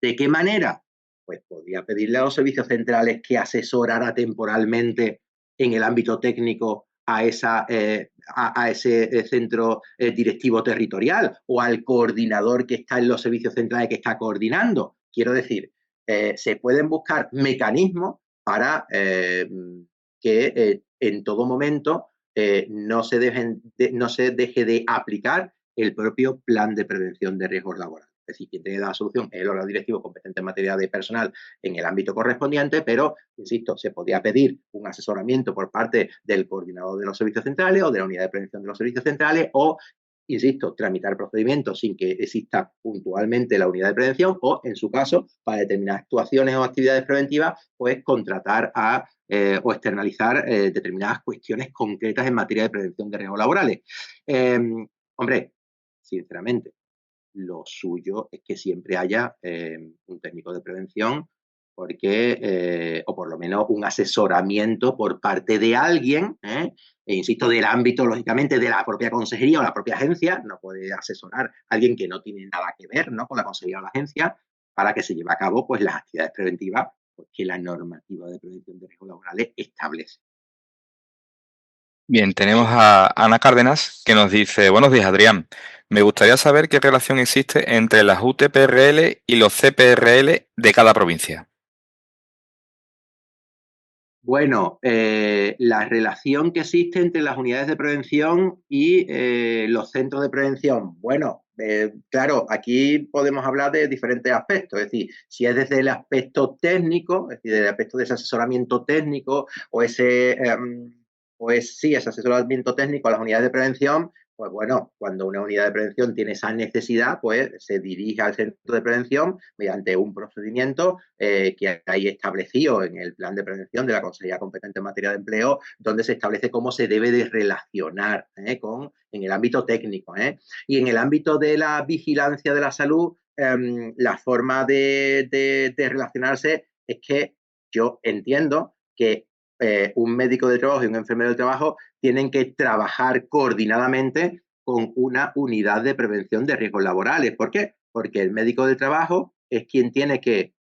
¿De qué manera? Pues podría pedirle a los servicios centrales que asesorara temporalmente en el ámbito técnico a ese centro directivo territorial o al coordinador que está en los servicios centrales que está coordinando. Quiero decir, se pueden buscar mecanismos para que en todo momento no se deje de aplicar el propio plan de prevención de riesgos laborales. Es decir, quien tiene la solución es el órgano directivo competente en materia de personal en el ámbito correspondiente, pero, insisto, se podría pedir un asesoramiento por parte del coordinador de los servicios centrales o de la unidad de prevención de los servicios centrales o, insisto, tramitar procedimientos sin que exista puntualmente la unidad de prevención o, en su caso, para determinadas actuaciones o actividades preventivas, pues contratar o externalizar determinadas cuestiones concretas en materia de prevención de riesgos laborales. Hombre, sinceramente, lo suyo es que siempre haya un técnico de prevención porque, o por lo menos un asesoramiento por parte de alguien, e insisto, del ámbito, lógicamente, de la propia consejería o la propia agencia. No puede asesorar a alguien que no tiene nada que ver, ¿no?, con la consejería o la agencia, para que se lleve a cabo pues, las actividades preventivas pues, que la normativa de prevención de riesgos laborales establece. Bien, tenemos a Ana Cárdenas que nos dice: buenos días, Adrián. Me gustaría saber qué relación existe entre las UTPRL y los CPRL de cada provincia. Bueno, la relación que existe entre las unidades de prevención y los centros de prevención. Bueno, claro, aquí podemos hablar de diferentes aspectos, es decir, si es desde el aspecto técnico, es decir, desde el aspecto de ese asesoramiento técnico o ese asesoramiento técnico a las unidades de prevención, pues bueno, cuando una unidad de prevención tiene esa necesidad, pues se dirige al centro de prevención mediante un procedimiento que hay establecido en el plan de prevención de la Consejería Competente en Materia de Empleo, donde se establece cómo se debe de relacionar en el ámbito técnico. Y en el ámbito de la vigilancia de la salud, la forma de relacionarse es que yo entiendo que un médico de trabajo y un enfermero de trabajo tienen que trabajar coordinadamente con una unidad de prevención de riesgos laborales. ¿Por qué? Porque el médico de trabajo es quien tiene que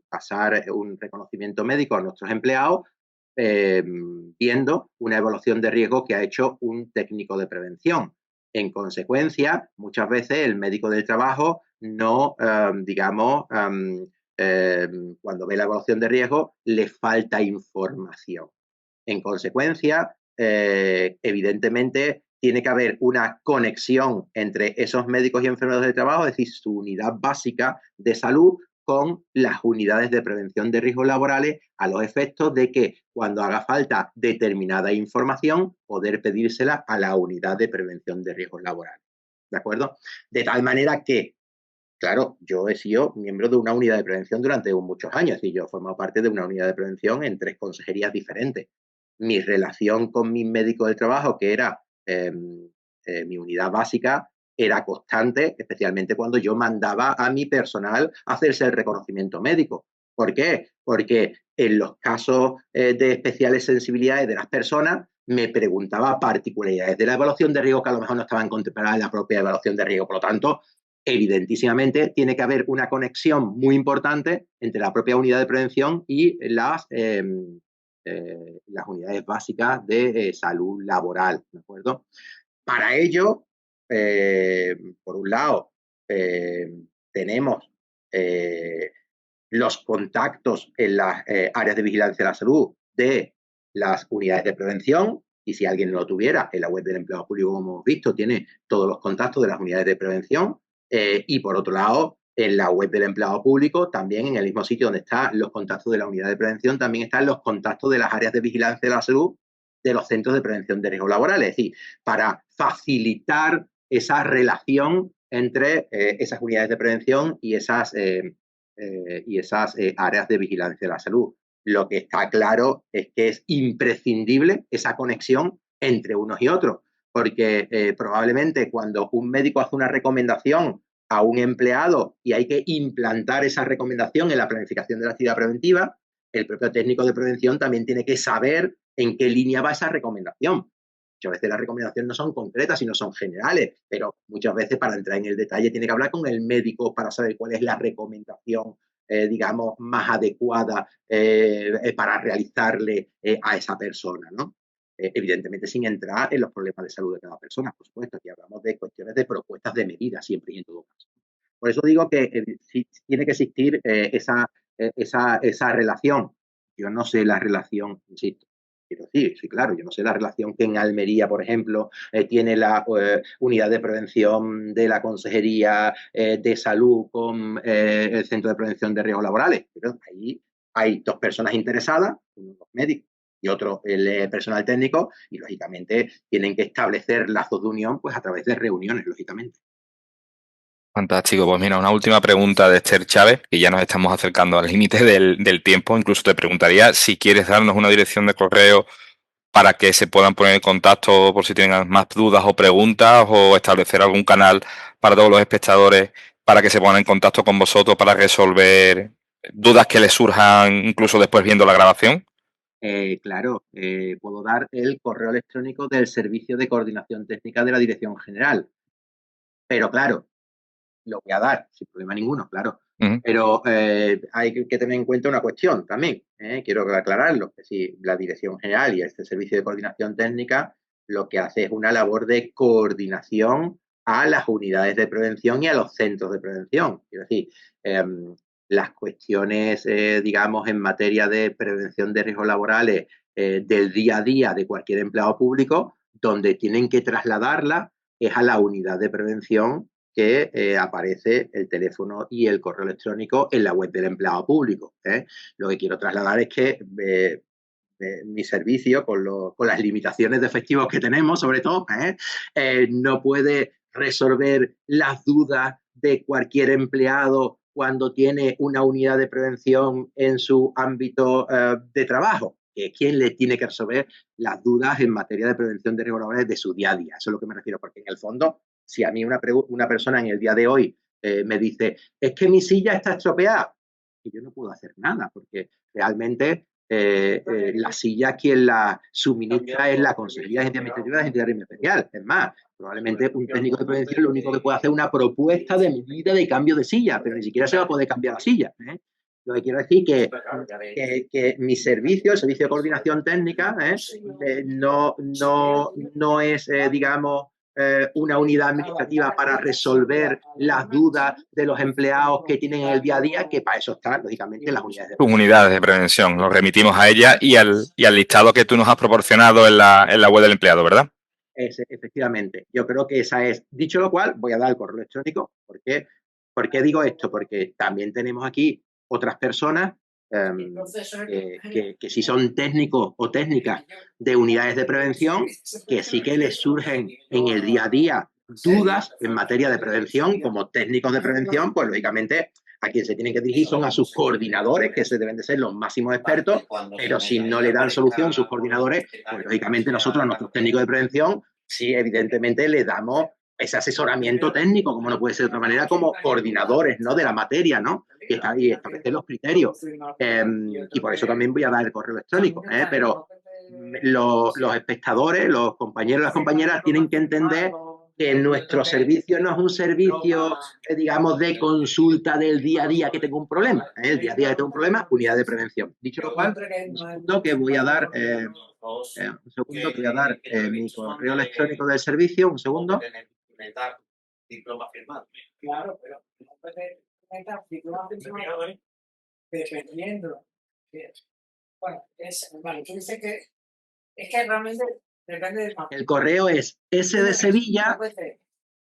pasar un reconocimiento médico a nuestros empleados viendo una evaluación de riesgo que ha hecho un técnico de prevención. En consecuencia, muchas veces el médico del trabajo no, cuando ve la evaluación de riesgo, le falta información. En consecuencia, evidentemente, tiene que haber una conexión entre esos médicos y enfermeros de trabajo, es decir, su unidad básica de salud, con las unidades de prevención de riesgos laborales a los efectos de que cuando haga falta determinada información, poder pedírsela a la unidad de prevención de riesgos laborales. ¿De acuerdo? De tal manera que, claro, yo he sido miembro de una unidad de prevención durante muchos años y yo he formado parte de una unidad de prevención en 3 consejerías diferentes. Mi relación con mi médico del trabajo, que era mi unidad básica, era constante, especialmente cuando yo mandaba a mi personal a hacerse el reconocimiento médico. ¿Por qué? Porque en los casos de especiales sensibilidades de las personas me preguntaba particularidades de la evaluación de riesgo que a lo mejor no estaban contempladas en la propia evaluación de riesgo. Por lo tanto, evidentísimamente tiene que haber una conexión muy importante entre la propia unidad de prevención y las unidades básicas de salud laboral, ¿de acuerdo? Para ello, por un lado, tenemos los contactos en las áreas de vigilancia de la salud de las unidades de prevención, y si alguien no lo tuviera, en la web del empleado público, como hemos visto, tiene todos los contactos de las unidades de prevención, y por otro lado, en la web del empleado público, también en el mismo sitio donde están los contactos de la unidad de prevención, también están los contactos de las áreas de vigilancia de la salud de los centros de prevención de riesgos laborales, es decir, para facilitar esa relación entre esas unidades de prevención y esas áreas de vigilancia de la salud. Lo que está claro es que es imprescindible esa conexión entre unos y otros, porque probablemente cuando un médico hace una recomendación a un empleado y hay que implantar esa recomendación en la planificación de la actividad preventiva, el propio técnico de prevención también tiene que saber en qué línea va esa recomendación. Muchas veces las recomendaciones no son concretas, sino son generales, pero muchas veces para entrar en el detalle tiene que hablar con el médico para saber cuál es la recomendación, digamos, más adecuada para realizarle a esa persona, ¿no? Evidentemente sin entrar en los problemas de salud de cada persona, por supuesto. Aquí hablamos de cuestiones de propuestas de medidas siempre y en todo caso. Por eso digo que sí tiene que existir esa relación. Yo no sé la relación, insisto, quiero decir, sí, claro, yo no sé la relación que en Almería, por ejemplo, tiene la unidad de prevención de la Consejería de Salud con el Centro de Prevención de Riesgos Laborales. Pero ahí hay 2 personas interesadas, uno los médicos y otro el personal técnico, y lógicamente tienen que establecer lazos de unión pues a través de reuniones, lógicamente. Fantástico. Pues mira, una última pregunta de Esther Chávez, que ya nos estamos acercando al límite del tiempo. Incluso te preguntaría si quieres darnos una dirección de correo para que se puedan poner en contacto por si tienen más dudas o preguntas, o establecer algún canal para todos los espectadores para que se pongan en contacto con vosotros para resolver dudas que les surjan incluso después viendo la grabación. Claro, puedo dar el correo electrónico del Servicio de Coordinación Técnica de la Dirección General. Pero claro, lo voy a dar sin problema ninguno, claro. Pero hay que tener en cuenta una cuestión también, quiero aclararlo, es decir, la Dirección General y este Servicio de Coordinación Técnica lo que hace es una labor de coordinación a las unidades de prevención y a los centros de prevención. Es decir, las cuestiones, digamos, en materia de prevención de riesgos laborales del día a día de cualquier empleado público, donde tienen que trasladarla es a la unidad de prevención que aparece el teléfono y el correo electrónico en la web del empleado público. Lo que quiero trasladar es que mi servicio, con las limitaciones de efectivos que tenemos, sobre todo, no puede resolver las dudas de cualquier empleado cuando tiene una unidad de prevención en su ámbito de trabajo, que es quien le tiene que resolver las dudas en materia de prevención de riesgos laborales de su día a día. Eso es lo que me refiero, porque en el fondo, si a mí una persona en el día de hoy me dice, es que mi silla está estropeada, y yo no puedo hacer nada, porque realmente la silla quien la suministra es la Consejería de Agencia Administrativa de Agencia de Régimen Especial. Es más, probablemente un técnico de prevención lo único que puede hacer es una propuesta de medida de cambio de silla, pero ni siquiera se va a poder cambiar la silla. Lo que quiero decir que mi servicio, el Servicio de Coordinación Técnica, no es, digamos, una unidad administrativa para resolver las dudas de los empleados que tienen en el día a día, que para eso están, lógicamente, las unidades de prevención. Unidades de prevención, nos remitimos a ella y al listado que tú nos has proporcionado en la web del empleado, ¿verdad? Efectivamente, yo creo que esa es. Dicho lo cual, voy a dar el correo electrónico. ¿Por qué digo esto? Porque también tenemos aquí otras personas que sí son técnicos o técnicas de unidades de prevención, que sí que les surgen en el día a día dudas en materia de prevención. Como técnicos de prevención, pues lógicamente a quien se tienen que dirigir son a sus coordinadores, que se deben de ser los máximos expertos, pero si no le dan solución sus coordinadores, pues lógicamente nosotros, a nuestros técnicos de prevención, sí, evidentemente le damos ese asesoramiento técnico, como no puede ser de otra manera, como coordinadores, ¿no?, de la materia, ¿no?, y establecer los criterios. Y por eso también voy a dar el correo electrónico, pero los espectadores, los compañeros y las compañeras tienen que entender que nuestro servicio no es un servicio, digamos, de consulta del día a día que tengo un problema. El día a día que tengo un problema, unidad de prevención. Dicho lo cual, un segundo que voy a dar, mi correo electrónico del servicio, un segundo. Diploma firmado. Claro, pero no puede implementar diploma firmado dependiendo. Bueno, vale, tú dices que es que realmente depende del papel. El correo es S de Sevilla,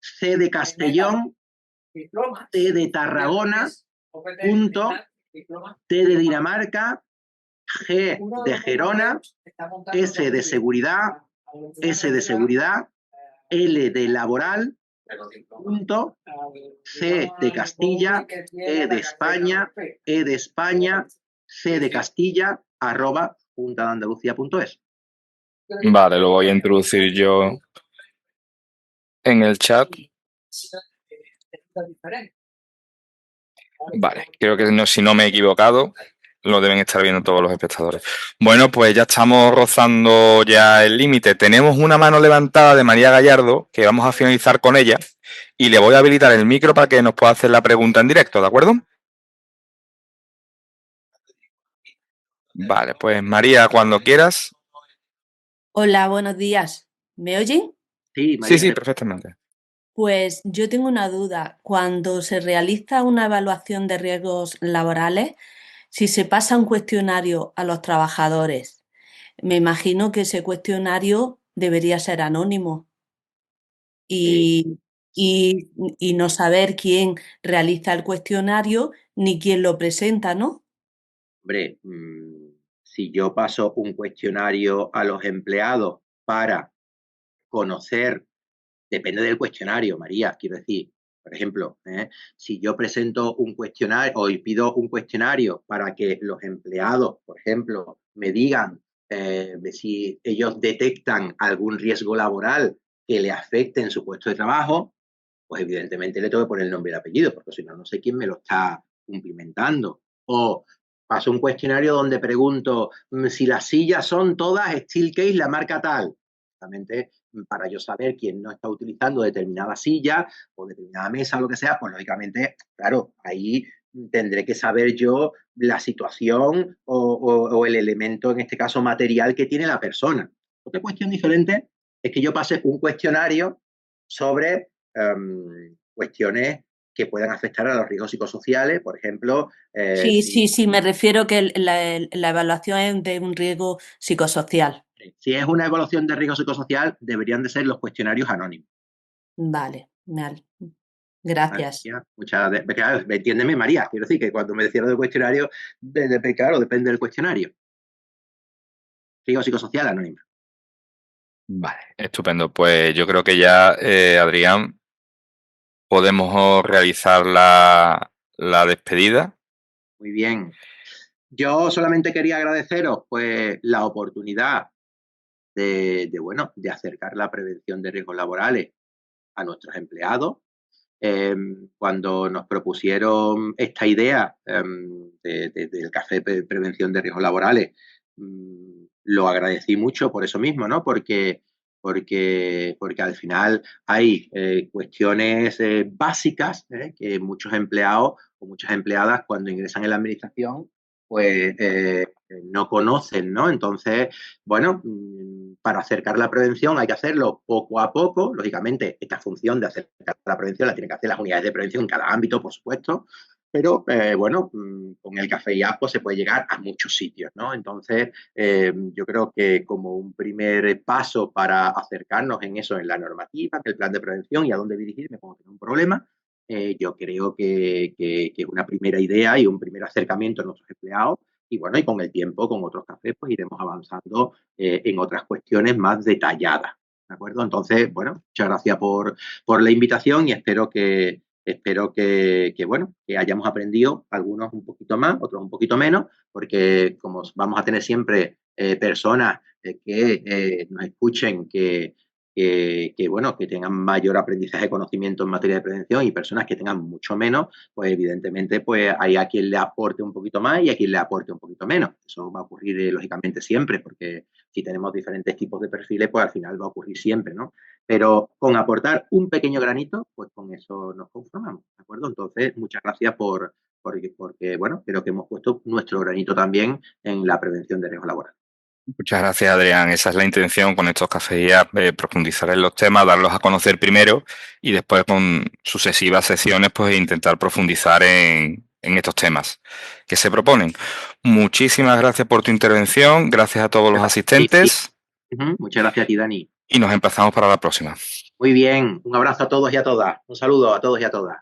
C de Castellón, T de Tarragona, punto, T de Dinamarca, G de Gerona, S de seguridad, L de laboral, punto, C de Castilla, E de España, C de Castilla, @ puntadeandalucía.es. Vale, lo voy a introducir yo en el chat. Vale, creo que no, si no me he equivocado, lo deben estar viendo todos los espectadores. Bueno, pues ya estamos rozando ya el límite. Tenemos una mano levantada de María Gallardo, que vamos a finalizar con ella, y le voy a habilitar el micro para que nos pueda hacer la pregunta en directo, ¿de acuerdo? Vale, pues María, cuando quieras. Hola, buenos días. ¿Me oyen? Sí, María. Sí, perfectamente. Pues yo tengo una duda. Cuando se realiza una evaluación de riesgos laborales, si se pasa un cuestionario a los trabajadores, me imagino que ese cuestionario debería ser anónimo y no saber quién realiza el cuestionario ni quién lo presenta, ¿no? Hombre, si yo paso un cuestionario a los empleados para conocer, depende del cuestionario, María, quiero decir, por ejemplo, si yo presento un cuestionario o pido un cuestionario para que los empleados, por ejemplo, me digan si ellos detectan algún riesgo laboral que le afecte en su puesto de trabajo, pues evidentemente le tengo que poner el nombre y el apellido, porque si no, no sé quién me lo está cumplimentando. O paso un cuestionario donde pregunto si las sillas son todas Steelcase, la marca tal. Exactamente, para yo saber quién no está utilizando determinada silla o determinada mesa o lo que sea, pues lógicamente, claro, ahí tendré que saber yo la situación o el elemento, en este caso material, que tiene la persona. Otra cuestión diferente es que yo pase un cuestionario sobre cuestiones que puedan afectar a los riesgos psicosociales, por ejemplo. Sí, me refiero que la evaluación es de un riesgo psicosocial. Si es una evaluación de riesgo psicosocial, deberían de ser los cuestionarios anónimos. Vale, gracias. Entiéndeme, María, quiero decir que cuando me decía lo del cuestionario, claro, depende del cuestionario. Riesgo psicosocial anónimo. Vale, estupendo. Pues yo creo que ya, Adrián, podemos realizar la despedida. Muy bien. Yo solamente quería agradeceros pues la oportunidad de acercar la prevención de riesgos laborales a nuestros empleados. Cuando nos propusieron esta idea del café prevención de riesgos laborales, lo agradecí mucho por eso mismo, ¿no? Porque al final hay cuestiones básicas que muchos empleados o muchas empleadas cuando ingresan en la administración pues no conocen, ¿no? Entonces, bueno, para acercar la prevención hay que hacerlo poco a poco. Lógicamente, esta función de acercar la prevención la tienen que hacer las unidades de prevención en cada ámbito, por supuesto, pero con el Café IAP pues, se puede llegar a muchos sitios, ¿no? Entonces, yo creo que como un primer paso para acercarnos en eso, en la normativa, en el plan de prevención y a dónde dirigirme cuando tengo un problema, yo creo que es una primera idea y un primer acercamiento a nuestros empleados. Y bueno, y con el tiempo, con otros cafés, pues iremos avanzando en otras cuestiones más detalladas. ¿De acuerdo? Entonces, bueno, muchas gracias por la invitación y espero que hayamos aprendido algunos un poquito más, otros un poquito menos, porque como vamos a tener siempre personas que nos escuchen, que tengan mayor aprendizaje de conocimiento en materia de prevención y personas que tengan mucho menos, pues evidentemente pues hay a quien le aporte un poquito más y a quien le aporte un poquito menos. Eso va a ocurrir lógicamente siempre, porque si tenemos diferentes tipos de perfiles, pues al final va a ocurrir siempre, ¿no? Pero con aportar un pequeño granito, pues con eso nos conformamos, ¿de acuerdo? Entonces, muchas gracias porque bueno, creo que hemos puesto nuestro granito también en la prevención de riesgos laborales. Muchas gracias, Adrián. Esa es la intención con estos cafés IAP, profundizar en los temas, darlos a conocer primero y después con sucesivas sesiones pues intentar profundizar en estos temas que se proponen. Muchísimas gracias por tu intervención, gracias a todos los asistentes. Muchas gracias a ti, Dani. Y nos emplazamos para la próxima. Muy bien, un abrazo a todos y a todas. Un saludo a todos y a todas.